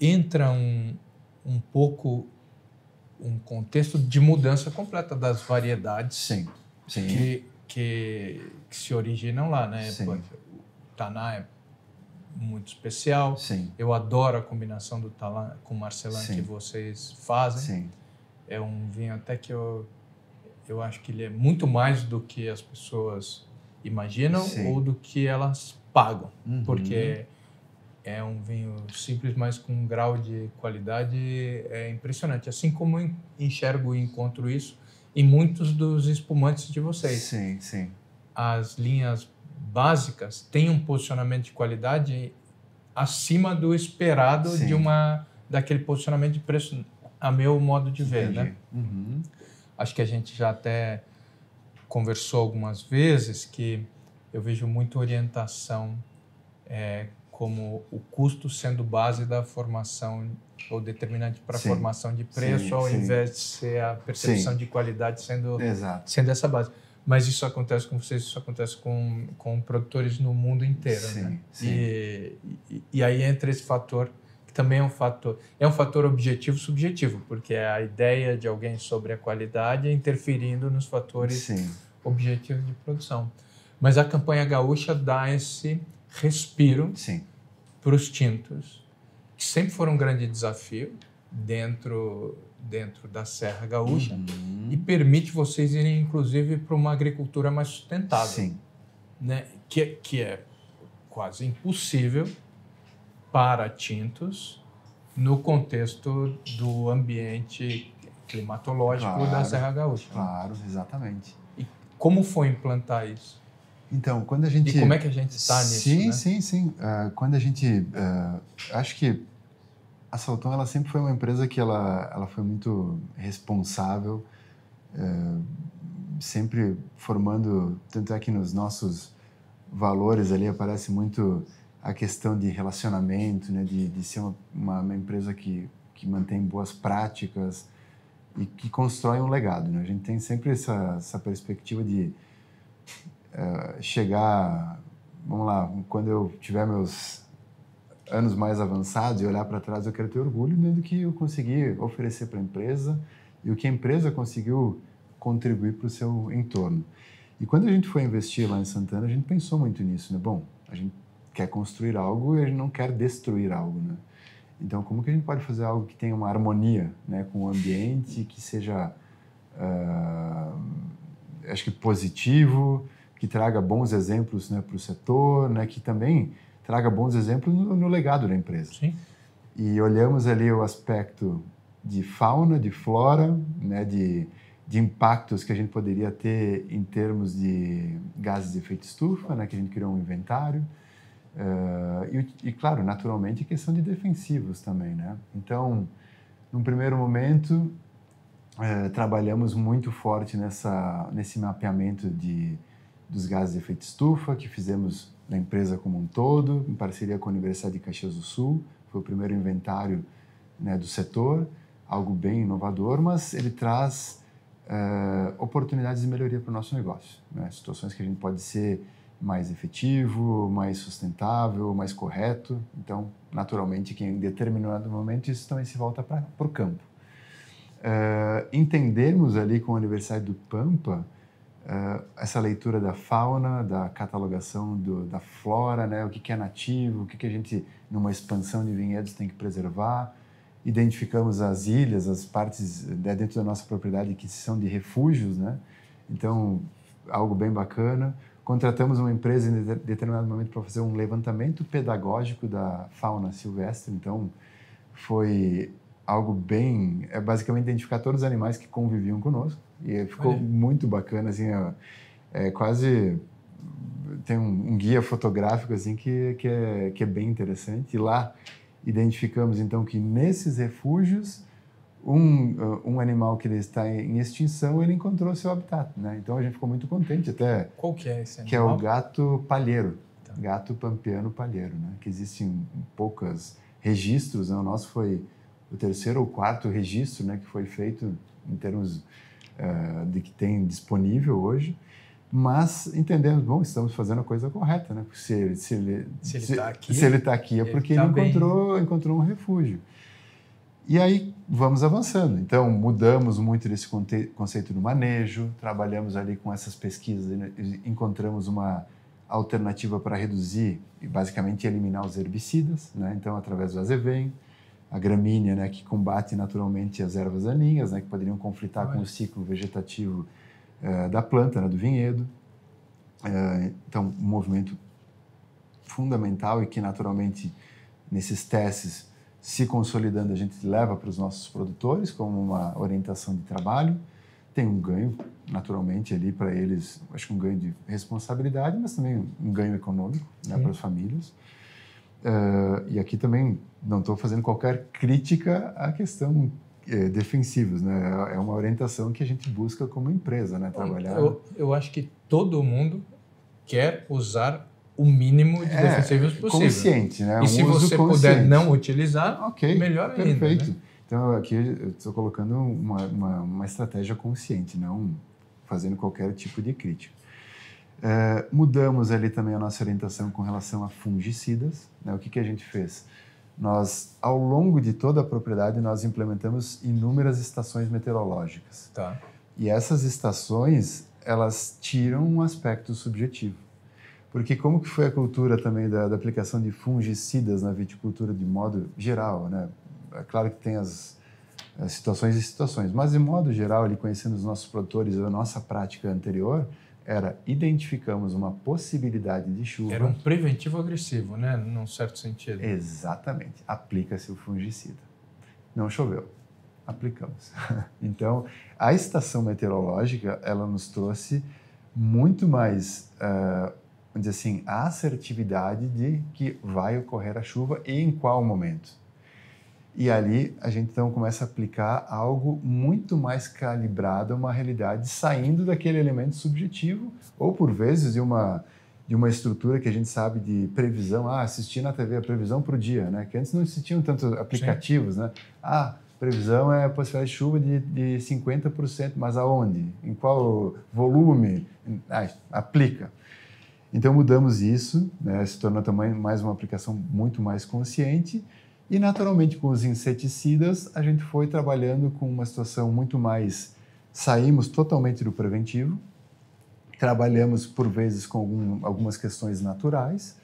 Entra um pouco um contexto de mudança completa das variedades Sim. que se originam lá, né? Sim. O Taná é muito especial. Sim. Eu adoro a combinação do Taná com Marcelin Sim. que vocês fazem. Sim. É um vinho até que eu acho que ele é muito mais do que as pessoas imaginam Sim. ou do que elas pagam, Uhum. porque é um vinho simples, mas com um grau de qualidade impressionante. Assim como eu enxergo e encontro isso em muitos dos espumantes de vocês. Sim, sim. As linhas básicas têm um posicionamento de qualidade acima do esperado Sim. daquele posicionamento de preço, a meu modo de ver, Entendi. né? Uhum. Acho que a gente já até conversou algumas vezes que eu vejo muita orientação como o custo sendo base da formação ou determinante para a Sim. formação de preço, Sim, ao sim. invés de ser a percepção Sim. de qualidade sendo Exato. essa base. Mas isso acontece com vocês, isso acontece com produtores no mundo inteiro, Sim, né? sim. E aí entra esse fator que também é um fator objetivo subjetivo, porque é a ideia de alguém sobre a qualidade interferindo nos fatores Sim. objetivos de produção. Mas a Campanha Gaúcha dá esse respiro Sim. para os tintos, que sempre foram um grande desafio dentro da Serra Gaúcha, Uhum. e permite vocês irem, inclusive, para uma agricultura mais sustentável. Sim. Né? Que é quase impossível para tintos no contexto do ambiente climatológico da Serra Gaúcha. Claro, exatamente. E como foi implantar isso? Então, quando a gente... E como é que a gente está nisso, sim, né? Sim. Quando a gente... acho que a Salton, ela sempre foi uma empresa que ela foi muito responsável, sempre formando... Tanto é que nos nossos valores ali aparece muito a questão de relacionamento, né? De ser uma empresa que mantém boas práticas e que constrói um legado, né? A gente tem sempre essa perspectiva de chegar, vamos lá, quando eu tiver meus anos mais avançados e olhar para trás, eu quero ter orgulho, né, do que eu consegui oferecer para a empresa e o que a empresa conseguiu contribuir para o seu entorno. E quando a gente foi investir lá em Santana, a gente pensou muito nisso, né? Bom, a gente quer construir algo e a gente não quer destruir algo, né? Então, como que a gente pode fazer algo que tenha uma harmonia, né, com o ambiente, que seja, acho que positivo, que traga bons exemplos, né, para o setor, né, que também traga bons exemplos no legado da empresa. Sim. E olhamos ali o aspecto de fauna, de flora, né, de impactos que a gente poderia ter em termos de gases de efeito estufa, né, que a gente criou um inventário. E, claro, naturalmente, questão de defensivos também, né? Então, num primeiro momento, trabalhamos muito forte nesse mapeamento dos gases de efeito estufa, que fizemos na empresa como um todo, em parceria com a Universidade de Caxias do Sul. Foi o primeiro inventário, né, do setor, algo bem inovador, mas ele traz oportunidades de melhoria para o nosso negócio, né? Situações que a gente pode ser mais efetivo, mais sustentável, mais correto. Então, naturalmente, que em determinado momento isso também se volta para o campo. Entendermos ali com a Universidade do Pampa essa leitura da fauna, da catalogação da flora, né? O que é nativo, o que a gente, numa expansão de vinhedos, tem que preservar. Identificamos as ilhas, as partes dentro da nossa propriedade que são de refúgios, né? Então, algo bem bacana. Contratamos uma empresa em determinado momento para fazer um levantamento pedagógico da fauna silvestre. Então, foi algo bem... basicamente identificar todos os animais que conviviam conosco. E ficou muito bacana, assim, quase... Tem um guia fotográfico, assim, que é bem interessante. E lá identificamos, então, que nesses refúgios Um animal que ele está em extinção, ele encontrou seu habitat, né? Então a gente ficou muito contente até. Qual que é esse animal? Que é o gato palheiro, Tá. gato pampeano palheiro, né? Que existem poucos registros, né? O nosso foi o 3º ou 4º registro, né? Que foi feito em termos de que tem disponível hoje, mas entendemos, bom, estamos fazendo a coisa correta, né? Porque se ele está aqui é porque ele encontrou um refúgio. E aí vamos avançando. Então, mudamos muito desse conceito do manejo, trabalhamos ali com essas pesquisas, encontramos uma alternativa para reduzir e basicamente eliminar os herbicidas, né? Então, através do azevém, a gramínea, né, que combate naturalmente as ervas daninhas, né, que poderiam conflitar com o ciclo vegetativo da planta, né, do vinhedo. Então, um movimento fundamental e que naturalmente nesses testes se consolidando, a gente leva para os nossos produtores como uma orientação de trabalho. Tem um ganho, naturalmente, ali para eles, acho que um ganho de responsabilidade, mas também um ganho econômico, né, para as famílias. E aqui também não estou fazendo qualquer crítica à questão defensivos, né? É uma orientação que a gente busca como empresa, né? Trabalhar. Eu acho que todo mundo quer usar o mínimo de defensivos possível. Consciente, né? E se você puder não utilizar, melhor ainda. Perfeito. Né? Então, aqui eu estou colocando uma estratégia consciente, não fazendo qualquer tipo de crítica. Mudamos ali também a nossa orientação com relação a fungicidas, né? O que a gente fez? Nós, ao longo de toda a propriedade, nós implementamos inúmeras estações meteorológicas. Tá. E essas estações, elas tiram um aspecto subjetivo. Porque como que foi a cultura também da aplicação de fungicidas na viticultura de modo geral, né? É claro que tem as situações e situações, mas de modo geral, ali conhecendo os nossos produtores, a nossa prática anterior era identificamos uma possibilidade de chuva. Era um preventivo agressivo, né? Num certo sentido. Exatamente. Aplica-se o fungicida. Não choveu. Aplicamos. Então, a estação meteorológica, ela nos trouxe muito mais, vamos dizer assim, a assertividade de que vai ocorrer a chuva e em qual momento. E ali a gente então começa a aplicar algo muito mais calibrado a uma realidade, saindo daquele elemento subjetivo ou, por vezes, de uma estrutura que a gente sabe de previsão. Assistir na TV a previsão para o dia, né? Que antes não existiam tantos aplicativos, né? Previsão é a possibilidade de chuva de 50%, mas aonde? Em qual volume? Aplica. Então mudamos isso, né? Se tornou também mais uma aplicação muito mais consciente. E, naturalmente, com os inseticidas, a gente foi trabalhando com uma situação muito mais... Saímos totalmente do preventivo, trabalhamos, por vezes, com algumas questões naturais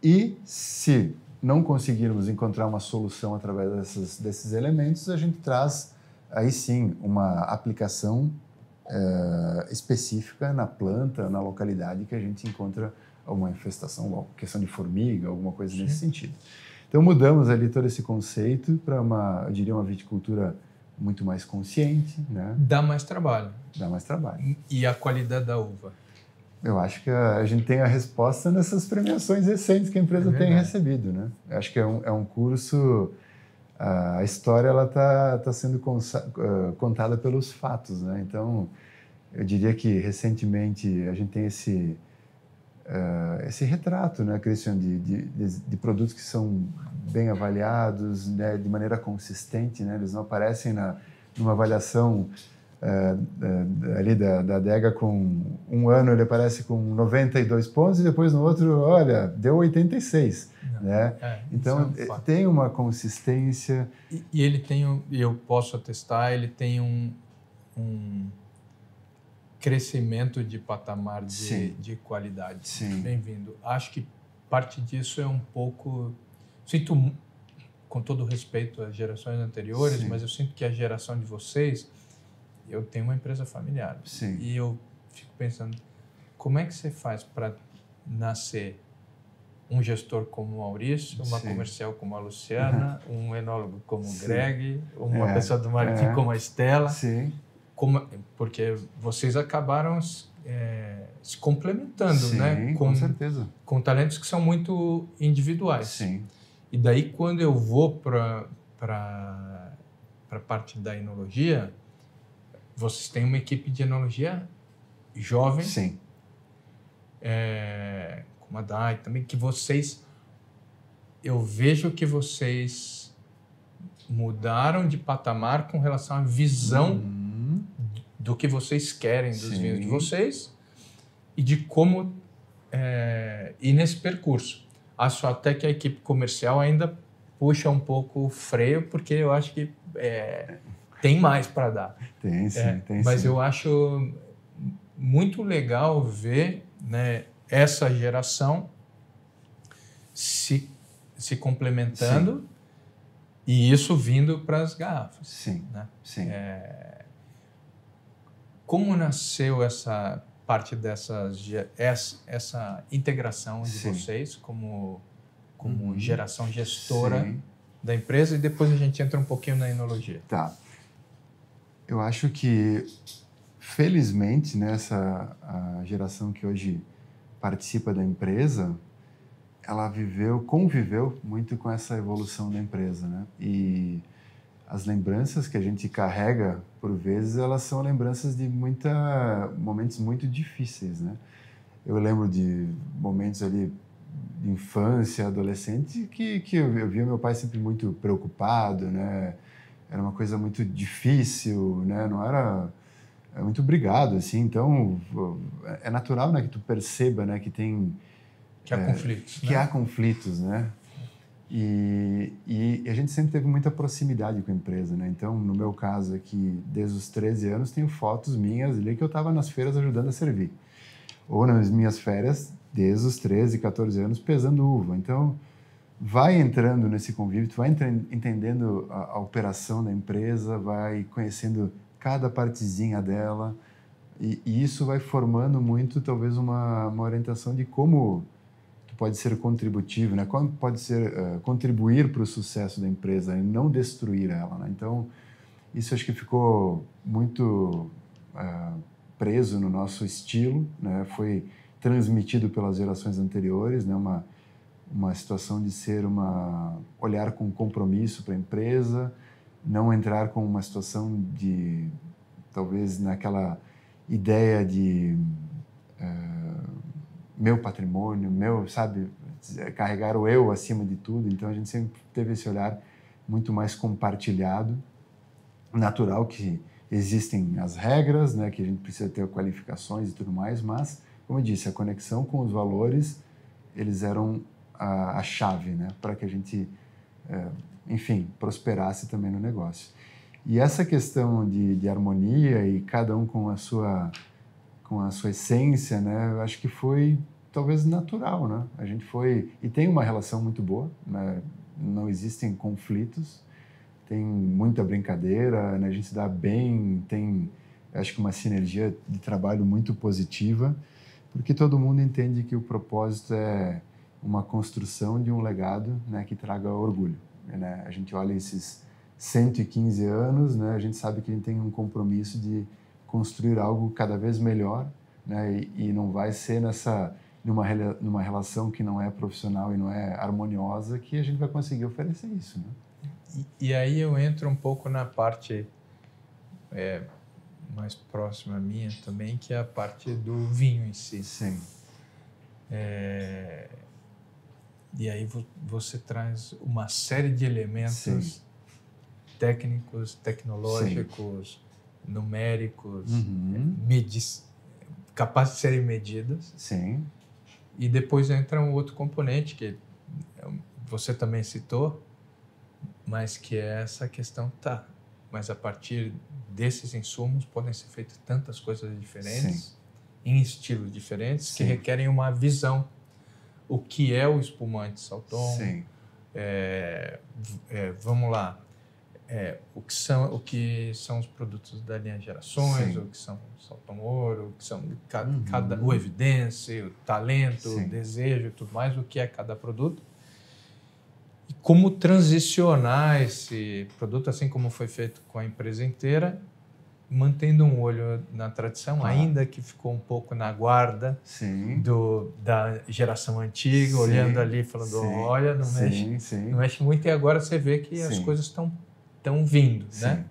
e, se não conseguirmos encontrar uma solução através desses elementos, a gente traz, aí sim, uma aplicação específica na planta, na localidade que a gente encontra uma infestação, uma questão de formiga, alguma coisa nesse sentido. Então, mudamos ali todo esse conceito para eu diria, uma viticultura muito mais consciente, né? Dá mais trabalho. Dá mais trabalho. E a qualidade da uva? Eu acho que a gente tem a resposta nessas premiações recentes que a empresa tem recebido, né? Eu acho que é um curso... A história ela tá sendo contada pelos fatos, né? Então, eu diria que, recentemente, a gente tem esse retrato, né, Christian, de produtos que são bem avaliados, né, de maneira consistente, né, eles não aparecem numa avaliação ali da adega com um ano ele aparece com 92 pontos e depois no outro, olha, deu 86, né? Então tem uma consistência. E ele tem, eu posso atestar, ele tem um crescimento de patamar de qualidade. Sim. Bem-vindo. Acho que parte disso é um pouco... Sinto, com todo respeito às gerações anteriores, mas eu sinto que a geração de vocês... Eu tenho uma empresa familiar. Sim. E eu fico pensando, como é que você faz para nascer um gestor como o Maurício, uma comercial como a Luciana, um enólogo como o Greg, uma pessoa do marketing como a Estela? Sim. Porque vocês acabaram se complementando, né? Com certeza. Com talentos que são muito individuais. Sim. E daí, quando eu vou para a parte da enologia, vocês têm uma equipe de enologia jovem, Sim. como a Dai também, que vocês... Eu vejo que vocês mudaram de patamar com relação à visão do que vocês querem dos vinhos de vocês e de como ir nesse percurso. Acho até que a equipe comercial ainda puxa um pouco o freio, porque eu acho que tem mais para dar. Tem sim, tem mas sim. eu acho muito legal ver, né, essa geração se complementando, sim, e isso vindo para as garrafas. Sim, né? Sim. Como nasceu essa parte essa integração de sim, vocês como geração gestora, sim, da empresa, e depois a gente entra um pouquinho na enologia. Tá. Eu acho que, felizmente, né, a geração que hoje participa da empresa, ela conviveu muito com essa evolução da empresa, né? E as lembranças que a gente carrega, por vezes, elas são lembranças de momentos muito difíceis, né? Eu lembro de momentos ali de infância, adolescente, que eu via meu pai sempre muito preocupado, né? Era uma coisa muito difícil, né? Não era muito brigado, assim. Então, é natural, né, que tu perceba, né, que tem... Que há conflitos, que há conflitos, né? E a gente sempre teve muita proximidade com a empresa, né? Então, no meu caso aqui, desde os 13 anos, tenho fotos minhas ali que eu estava nas feiras ajudando a servir. Ou nas minhas férias, desde os 13, 14 anos, pesando uva. Então, vai entrando nesse convívio, tu vai entendendo a operação da empresa, vai conhecendo cada partezinha dela, e isso vai formando muito, talvez, uma orientação de como pode ser contributivo, né? Como pode ser contribuir para o sucesso da empresa e não destruir ela, né? Então, isso acho que ficou muito preso no nosso estilo, né? Foi transmitido pelas gerações anteriores, né? Uma situação de olhar com compromisso para a empresa, não entrar com uma situação de, talvez, naquela ideia de meu patrimônio, sabe, carregar o eu acima de tudo. Então a gente sempre teve esse olhar muito mais compartilhado, natural que existem as regras, né, que a gente precisa ter qualificações e tudo mais, mas, como eu disse, a conexão com os valores, eles eram a chave, né, para que a gente, enfim, prosperasse também no negócio. E essa questão de harmonia e cada um com a sua essência, né? Eu acho que foi talvez natural, né? A gente e tem uma relação muito boa, né? Não existem conflitos, tem muita brincadeira, né? A gente se dá bem, tem, acho que uma sinergia de trabalho muito positiva, porque todo mundo entende que o propósito é uma construção de um legado, né? Que traga orgulho, né? A gente olha esses 115 anos, né? A gente sabe que a gente tem um compromisso de construir algo cada vez melhor, né? E não vai ser numa relação que não é profissional e não é harmoniosa que a gente vai conseguir oferecer isso, né? E aí eu entro um pouco na parte mais próxima minha também, que é a parte do vinho em si. Sim. E aí você traz uma série de elementos, sim, técnicos, tecnológicos, sim, numéricos, capazes de serem medidas. Sim. E depois entra um outro componente que você também citou, mas que é essa questão, mas a partir desses insumos podem ser feitas tantas coisas diferentes, sim, em estilos diferentes, sim, que requerem uma visão. O que é o espumante Salton? Sim. Vamos lá. O que são os produtos da linha Gerações, sim, o que são o Salton Ouro, o que são o Evidence, o talento, sim, o desejo e tudo mais, o que é cada produto. E como transicionar esse produto, assim como foi feito com a empresa inteira, mantendo um olho na tradição, ainda que ficou um pouco na guarda, sim, da geração antiga, sim, olhando ali, falando, sim, olha, não mexe muito, e agora você vê que, sim, as coisas estão estão vindo, Sim. né?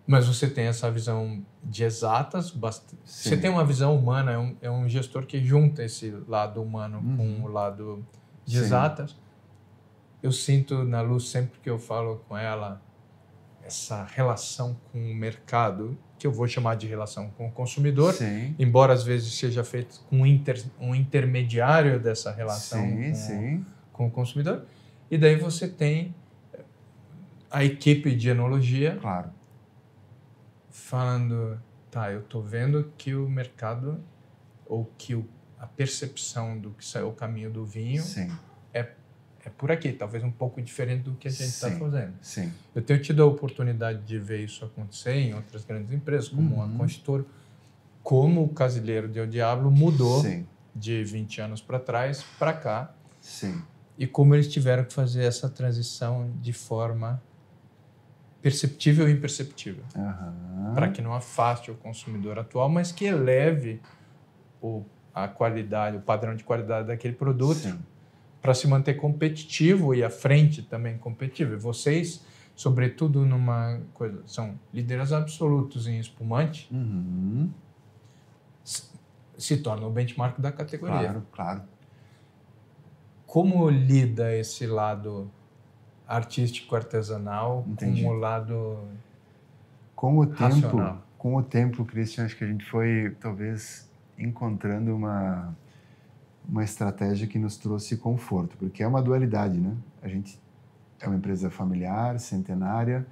Mas você tem essa visão de exatas, você tem uma visão humana, é um gestor que junta esse lado humano com o lado de exatas. Eu sinto na Luz, sempre que eu falo com ela, essa relação com o mercado, que eu vou chamar de relação com o consumidor, embora às vezes seja feito com um intermediário dessa relação com o consumidor. E daí você tem a equipe de enologia falando, tá, eu estou vendo que o mercado, ou que a percepção do que saiu o caminho do vinho é por aqui, talvez um pouco diferente do que a gente está fazendo. Eu tenho tido a oportunidade de ver isso acontecer em outras grandes empresas, como a Constitura, como o Casilheiro del Diablo mudou de 20 anos para trás para cá, e como eles tiveram que fazer essa transição de forma perceptível e imperceptível, para que não afaste o consumidor atual, mas que eleve a qualidade, o padrão de qualidade daquele produto, para se manter competitivo e à frente também competitivo. E vocês, sobretudo numa coisa, são líderes absolutos em espumante, se tornam o benchmark da categoria. Claro. Como lida esse lado artístico, artesanal, com o lado racional? Com o tempo, Christian, acho que a gente foi, talvez, encontrando uma estratégia que nos trouxe conforto, porque é uma dualidade, né? A gente é uma empresa familiar, centenária,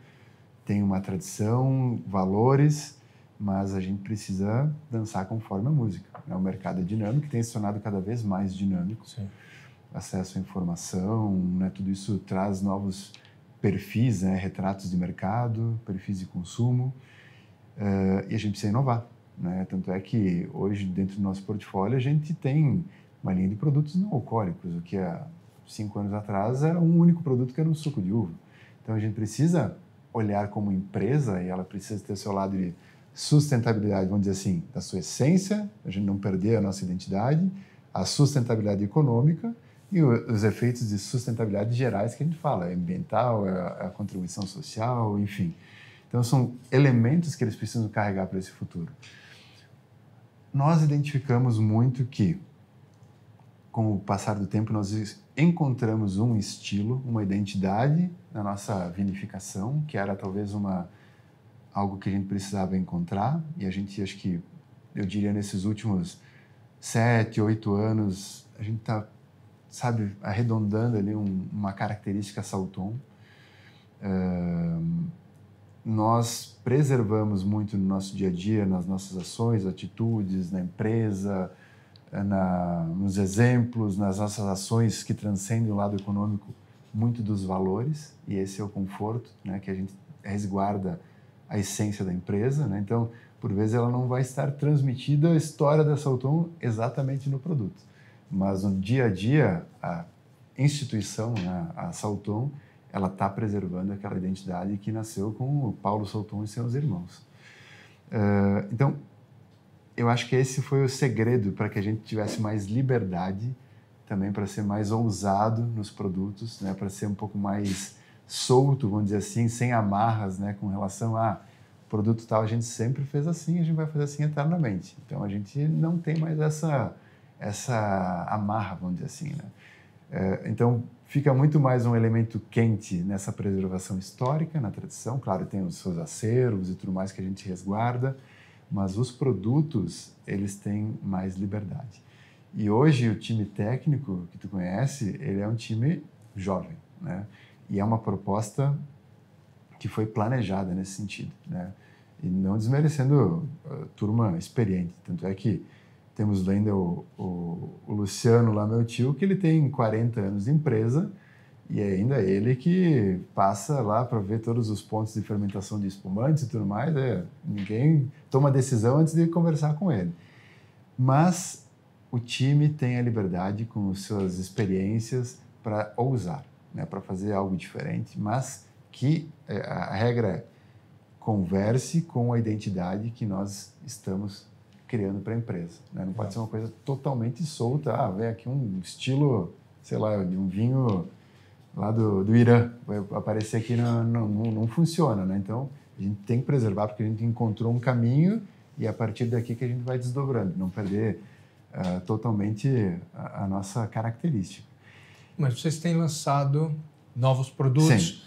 tem uma tradição, valores, mas a gente precisa dançar conforme a música. O mercado é dinâmico, tem se tornado cada vez mais dinâmico. Acesso à informação, né? Tudo isso traz novos perfis, né? Retratos de mercado, perfis de consumo, e a gente precisa inovar, né? Tanto é que hoje, dentro do nosso portfólio, a gente tem uma linha de produtos não alcoólicos, o que há 5 anos atrás era um único produto que era um suco de uva. Então a gente precisa olhar como empresa, e ela precisa ter seu lado de sustentabilidade, vamos dizer assim, da sua essência, a gente não perder a nossa identidade, a sustentabilidade econômica e os efeitos de sustentabilidade gerais que a gente fala, ambiental, a contribuição social, enfim. Então são elementos que eles precisam carregar para esse futuro. Nós identificamos muito que, com o passar do tempo, nós encontramos um estilo, uma identidade na nossa vinificação, que era talvez algo que a gente precisava encontrar, e a gente, acho que, eu diria, nesses últimos 7, 8 anos, a gente está, sabe, arredondando ali uma característica Salton. Nós preservamos muito no nosso dia a dia, nas nossas ações, atitudes, na empresa, nos exemplos, nas nossas ações que transcendem o lado econômico, muito dos valores, e esse é o conforto, né, que a gente resguarda a essência da empresa, né? Então, por vezes, ela não vai estar transmitida a história da Salton exatamente no produto, mas no dia a dia, a instituição, né, a Salton, ela está preservando aquela identidade que nasceu com o Paulo Salton e seus irmãos. Então, eu acho que esse foi o segredo para que a gente tivesse mais liberdade, também para ser mais ousado nos produtos, né, para ser um pouco mais solto, vamos dizer assim, sem amarras, né, com relação a produto tal, a gente sempre fez assim, a gente vai fazer assim eternamente. Então, a gente não tem mais essa amarra, vamos dizer assim, né? Então, fica muito mais um elemento quente nessa preservação histórica, na tradição. Claro, tem os seus acervos e tudo mais que a gente resguarda, mas os produtos, eles têm mais liberdade. E hoje o time técnico que tu conhece, ele é um time jovem, né? E é uma proposta que foi planejada nesse sentido, né? E não desmerecendo a turma experiente. Tanto é que temos ainda o Luciano lá, meu tio, que ele tem 40 anos de empresa e ainda ele que passa lá para ver todos os pontos de fermentação de espumantes e tudo mais. Ninguém toma decisão antes de conversar com ele. Mas o time tem a liberdade com as suas experiências para ousar, né, para fazer algo diferente, mas que a regra é converse com a identidade que nós estamos criando para a empresa, né? Não pode ser uma coisa totalmente solta. Vem aqui um estilo, sei lá, de um vinho lá do Irã, vai aparecer aqui, não funciona, né? Então, a gente tem que preservar, porque a gente encontrou um caminho e é a partir daqui que a gente vai desdobrando, não perder totalmente a nossa característica. Mas vocês têm lançado novos produtos, Sim.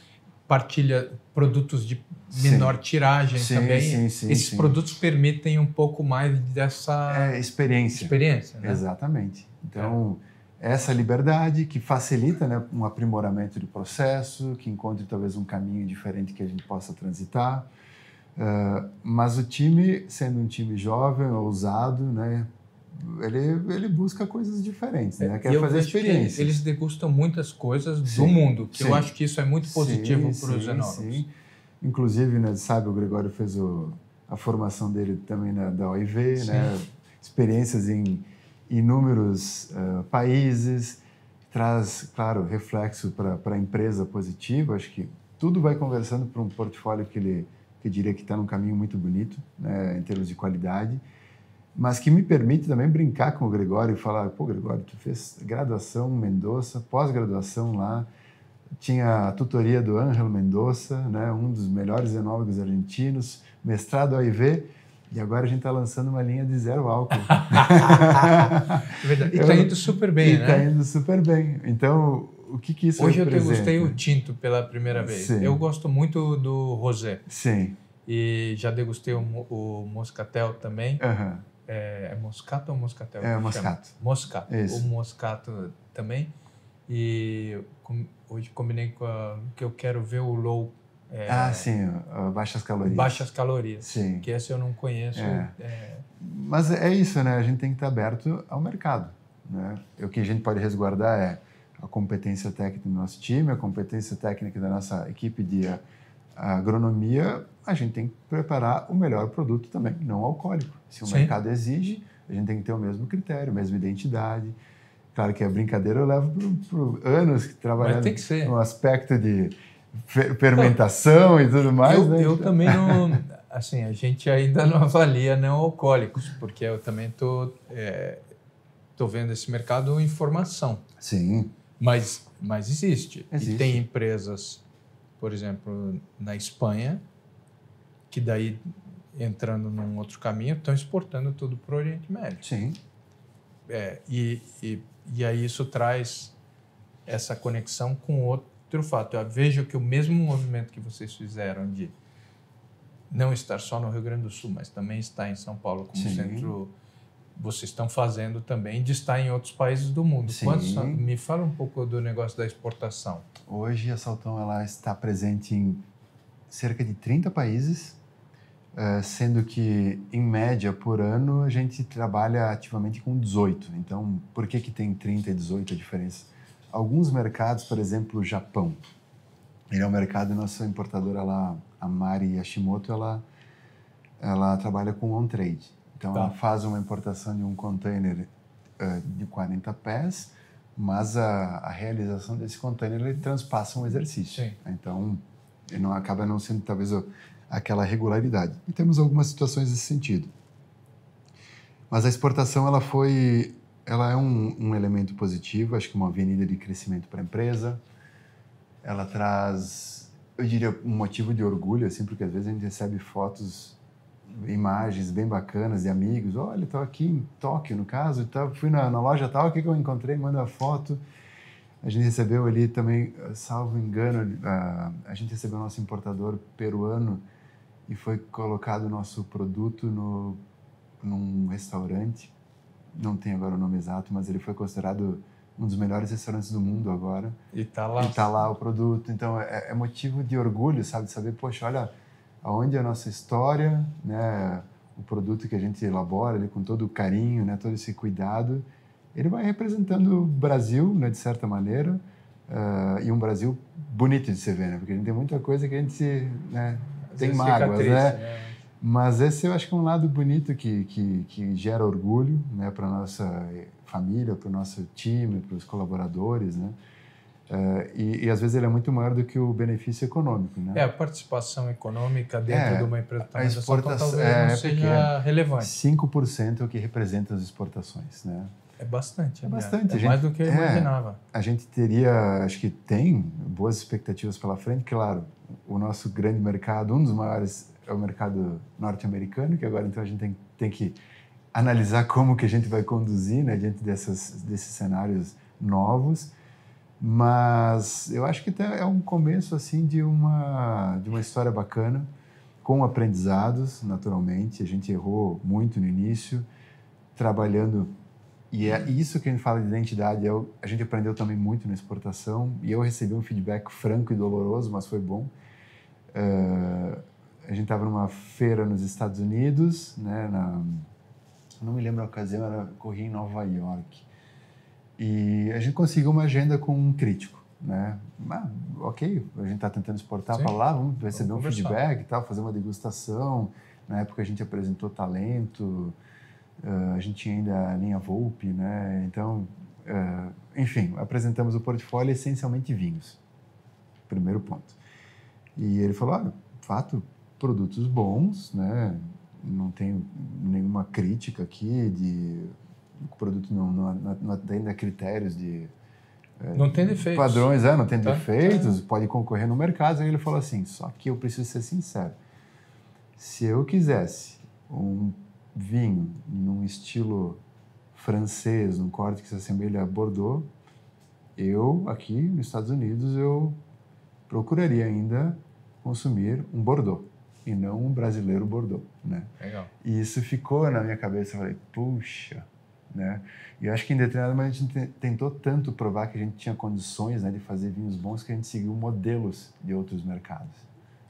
partilha produtos de menor tiragem também. Sim, Esses produtos permitem um pouco mais dessa experiência, né? Exatamente. Então, essa liberdade que facilita, né, um aprimoramento do processo, que encontre talvez um caminho diferente que a gente possa transitar. Mas o time, sendo um time jovem, ousado, né, ele busca coisas diferentes, né? Quer fazer experiências. Eles degustam muitas coisas do mundo, que eu acho que isso é muito positivo para os enólogos. Sim. Inclusive, né, sabe, o Gregório fez a formação dele também da OIV, né? Experiências em inúmeros países, traz, claro, reflexo para a empresa positivo. Acho que tudo vai conversando para um portfólio que eu diria que está num caminho muito bonito, né, em termos de qualidade, mas que me permite também brincar com o Gregório e falar, pô, Gregório, tu fez graduação em Mendoza, pós-graduação lá, tinha a tutoria do Ángel Mendoza, né, um dos melhores enólogos argentinos, mestrado OIV, e agora a gente está lançando uma linha de zero álcool. Verdade. E está indo super bem, né? Está indo super bem. Então, o que isso Hoje representa? eu degustei o tinto pela primeira vez. Sim. Eu gosto muito do rosé. Sim. E já degustei o moscatel também. Uhum. É moscato ou moscatel? É moscato. Moscato. Isso. O moscato também. E hoje combinei com que eu quero ver o low. Sim, baixas calorias. Baixas calorias. Sim. Que esse eu não conheço. Mas é isso, né? A gente tem que estar aberto ao mercado, né? O que a gente pode resguardar é a competência técnica do nosso time, a competência técnica da nossa equipe de agronomia. A gente tem que preparar o melhor produto também, não alcoólico. Se o mercado exige, a gente tem que ter o mesmo critério, a mesma identidade. Claro que a brincadeira eu levo por anos trabalhando no aspecto de fermentação e tudo mais. Eu também não... Assim, a gente ainda não avalia não alcoólicos, porque eu também tô vendo esse mercado em formação. Sim. Mas existe. E tem empresas, por exemplo, na Espanha, que daí, entrando num outro caminho, estão exportando tudo para o Oriente Médio. Sim. E aí isso traz essa conexão com outro fato. Eu vejo que o mesmo movimento que vocês fizeram de não estar só no Rio Grande do Sul, mas também estar em São Paulo como centro, vocês estão fazendo também de estar em outros países do mundo. Me fala um pouco do negócio da exportação. Hoje a Salton ela está presente em cerca de 30 países, sendo que, em média, por ano, a gente trabalha ativamente com 18. Então, por que tem 30 e 18 a diferença? Alguns mercados, por exemplo, o Japão, ele é um mercado, nossa importadora lá, a Mari Hashimoto, ela trabalha com on-trade. Então, ela faz uma importação de um container de 40 pés, mas a realização desse container ele transpassa um exercício. Sim. Então, ele acaba não sendo, talvez, aquela regularidade. E temos algumas situações nesse sentido. Mas a exportação, ela é um elemento positivo, acho que uma avenida de crescimento para a empresa. Ela traz, eu diria, um motivo de orgulho, assim, porque às vezes a gente recebe fotos, imagens bem bacanas de amigos. Olha, estou aqui em Tóquio, no caso, fui na loja tal, o que eu encontrei? Manda a foto. A gente recebeu ali também, salvo engano, a gente recebeu o nosso importador peruano e foi colocado o nosso produto num restaurante. Não tenho agora o nome exato, mas ele foi considerado um dos melhores restaurantes do mundo agora. E está lá. E está lá o produto. Então, é motivo de orgulho, sabe? De saber, poxa, olha aonde é a nossa história, né? O produto que a gente elabora ali com todo o carinho, né? Todo esse cuidado. Ele vai representando o Brasil, né? De certa maneira. E um Brasil bonito de se ver, né? Porque a gente tem muita coisa que a gente tem mágoas, né? Mas esse eu acho que é um lado bonito que gera orgulho, né, para a nossa família, para o nosso time, para os colaboradores, né? E às vezes ele é muito maior do que o benefício econômico, né? A participação econômica dentro de uma empresa a exportação talvez não seja pequena. relevante. 5% é o que representa as exportações, né? É bastante. É bastante. Mais do que eu imaginava. A gente teria, acho que tem boas expectativas pela frente. Claro, o nosso grande mercado, um dos maiores, é o mercado norte-americano, que agora então a gente tem que analisar como que a gente vai conduzir, né, diante desses cenários novos. Mas eu acho que é um começo assim de uma história bacana, com aprendizados, naturalmente. A gente errou muito no início, trabalhando. E é isso que a gente fala de identidade. A gente aprendeu também muito na exportação. E eu recebi um feedback franco e doloroso, mas foi bom. A gente estava numa feira nos Estados Unidos, né, não me lembro a ocasião, corria em Nova York. E a gente conseguiu uma agenda com um crítico, né? Ok, a gente está tentando exportar para lá, vamos receber um feedback e tal, fazer uma degustação. Na época a gente apresentou talento, a gente tinha ainda a linha Volpe, né? Então, enfim, apresentamos o portfólio essencialmente vinhos. Primeiro ponto. E ele falou, olha, fato, produtos bons, né? Não tenho nenhuma crítica aqui o produto não atende a critérios de não tem defeitos. Padrões, não tem defeitos, pode concorrer no mercado. Aí ele falou assim, só que eu preciso ser sincero. Se eu quisesse um vinho num estilo francês, num corte que se assemelha a Bordeaux, eu, aqui nos Estados Unidos, eu procuraria ainda consumir um Bordeaux e não um brasileiro Bordeaux, né? Legal. E isso ficou na minha cabeça. Eu falei, puxa, né? E eu acho que em determinado momento a gente tentou tanto provar que a gente tinha condições, né, de fazer vinhos bons, que a gente seguiu modelos de outros mercados.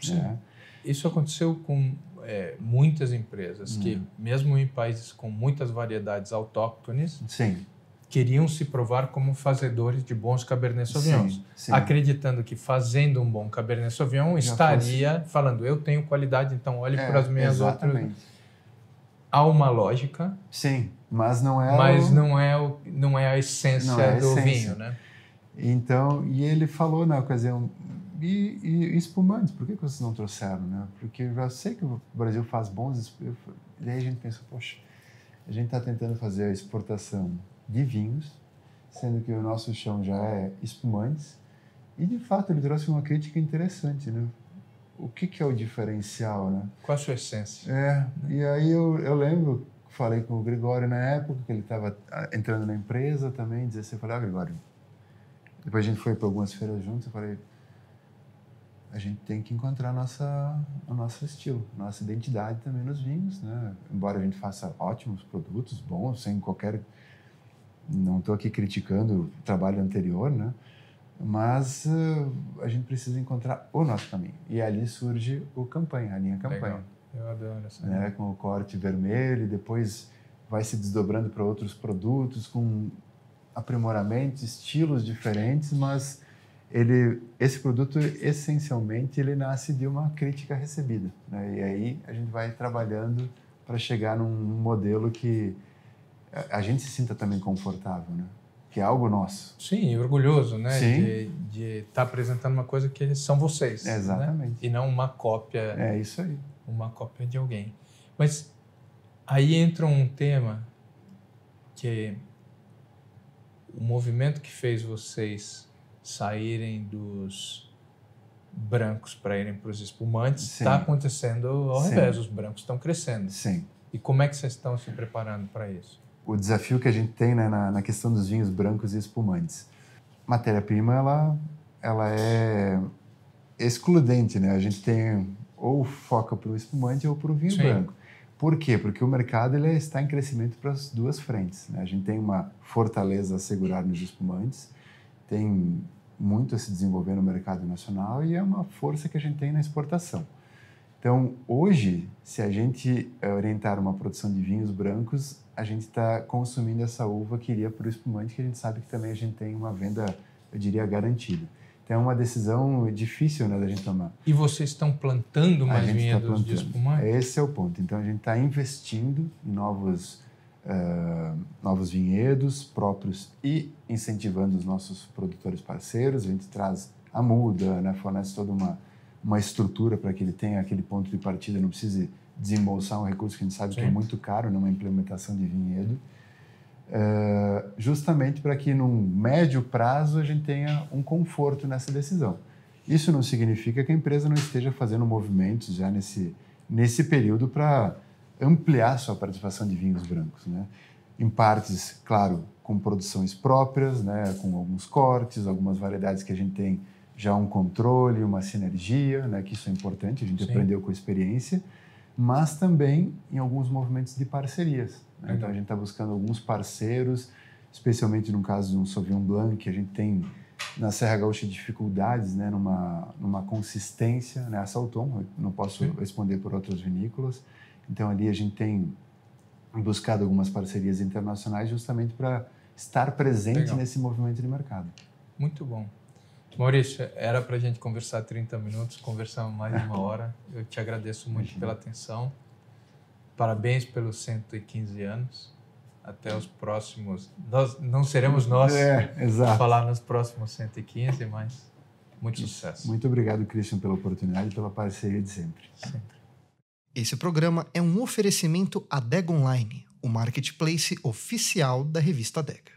Sim. Né? Isso aconteceu com muitas empresas que, mesmo em países com muitas variedades autóctones, sim, queriam se provar como fazedores de bons Cabernet Sauvignons, sim. acreditando que fazendo um bom Cabernet Sauvignon estaria falando, eu tenho qualidade, então olhe para as minhas outras. Há uma lógica. Sim, mas não é. Mas não é a essência do vinho, né? Então, e ele falou na ocasião, e espumantes, por que vocês não trouxeram, né? Porque eu já sei que o Brasil faz bons espumantes. E daí a gente pensou, poxa, a gente está tentando fazer a exportação de vinhos, sendo que o nosso chão já é espumantes. E, de fato, ele trouxe uma crítica interessante, né? O que é o diferencial, né? Qual a sua essência? E aí eu lembro, falei com o Gregório na época, que ele estava entrando na empresa também, dizia assim, eu falei, Gregório, depois a gente foi para algumas feiras juntos, eu falei, a gente tem que encontrar o nosso estilo, nossa identidade também nos vinhos, né? Embora a gente faça ótimos produtos, bons, sem qualquer... Não estou aqui criticando o trabalho anterior, né? Mas a gente precisa encontrar o nosso caminho. E ali surge a linha Campanha. Legal. Eu adoro essa né? Com o corte vermelho, e depois vai se desdobrando para outros produtos, com aprimoramentos, estilos diferentes, mas esse produto, essencialmente, ele nasce de uma crítica recebida. Né? E aí a gente vai trabalhando para chegar num modelo que a gente se sinta também confortável, né? Que é algo nosso. Sim, orgulhoso, né? Sim. De estar apresentando uma coisa que são vocês. Exatamente. Né? E não uma cópia. É isso aí. Uma cópia de alguém. Mas aí entra um tema que o movimento que fez vocês saírem dos brancos para irem para os espumantes está acontecendo ao revés. Os brancos estão crescendo. Sim. E como é que vocês estão se preparando para isso? O desafio que a gente tem, né, na questão dos vinhos brancos e espumantes. Matéria-prima, ela é excludente, né? A gente tem ou foca para o espumante ou para o vinho branco. Por quê? Porque o mercado ele está em crescimento para as duas frentes. Né? A gente tem uma fortaleza a assegurar nos espumantes, tem muito a se desenvolver no mercado nacional e é uma força que a gente tem na exportação. Então, hoje, se a gente orientar uma produção de vinhos brancos, a gente está consumindo essa uva que iria para o espumante, que a gente sabe que também a gente tem uma venda, eu diria, garantida. Então, é uma decisão difícil, né, da gente tomar. E vocês estão plantando mais vinhedos de espumante? Esse é o ponto. Então, a gente está investindo em novos vinhedos próprios e incentivando os nossos produtores parceiros. A gente traz a muda, né, fornece toda uma estrutura para que ele tenha aquele ponto de partida, não precise desembolsar um recurso que a gente sabe que é muito caro numa implementação de vinhedo. justamente para que num médio prazo a gente tenha um conforto nessa decisão. Isso não significa que a empresa não esteja fazendo movimentos já nesse período para ampliar sua participação de vinhos brancos, né? Em partes, claro, com produções próprias, né? Com alguns cortes, algumas variedades que a gente tem já um controle, uma sinergia, né? Que isso é importante, a gente aprendeu com a experiência, mas também em alguns movimentos de parcerias. Né? Então a gente está buscando alguns parceiros, especialmente no caso de um Sauvignon Blanc, que a gente tem na Serra Gaúcha dificuldades, né, numa consistência, né, a Salton, eu não posso responder por outras vinícolas, então ali a gente tem buscado algumas parcerias internacionais justamente para estar presente nesse movimento de mercado. Muito bom. Maurício, era para a gente conversar 30 minutos, conversamos mais de 1 hora, eu te agradeço muito pela atenção, parabéns pelos 115 anos. Até os próximos... não seremos nós a falar nos próximos 115, mas muito sucesso. Muito obrigado, Christian, pela oportunidade e pela parceria de sempre. Esse programa é um oferecimento Adega Online, o marketplace oficial da revista Adega.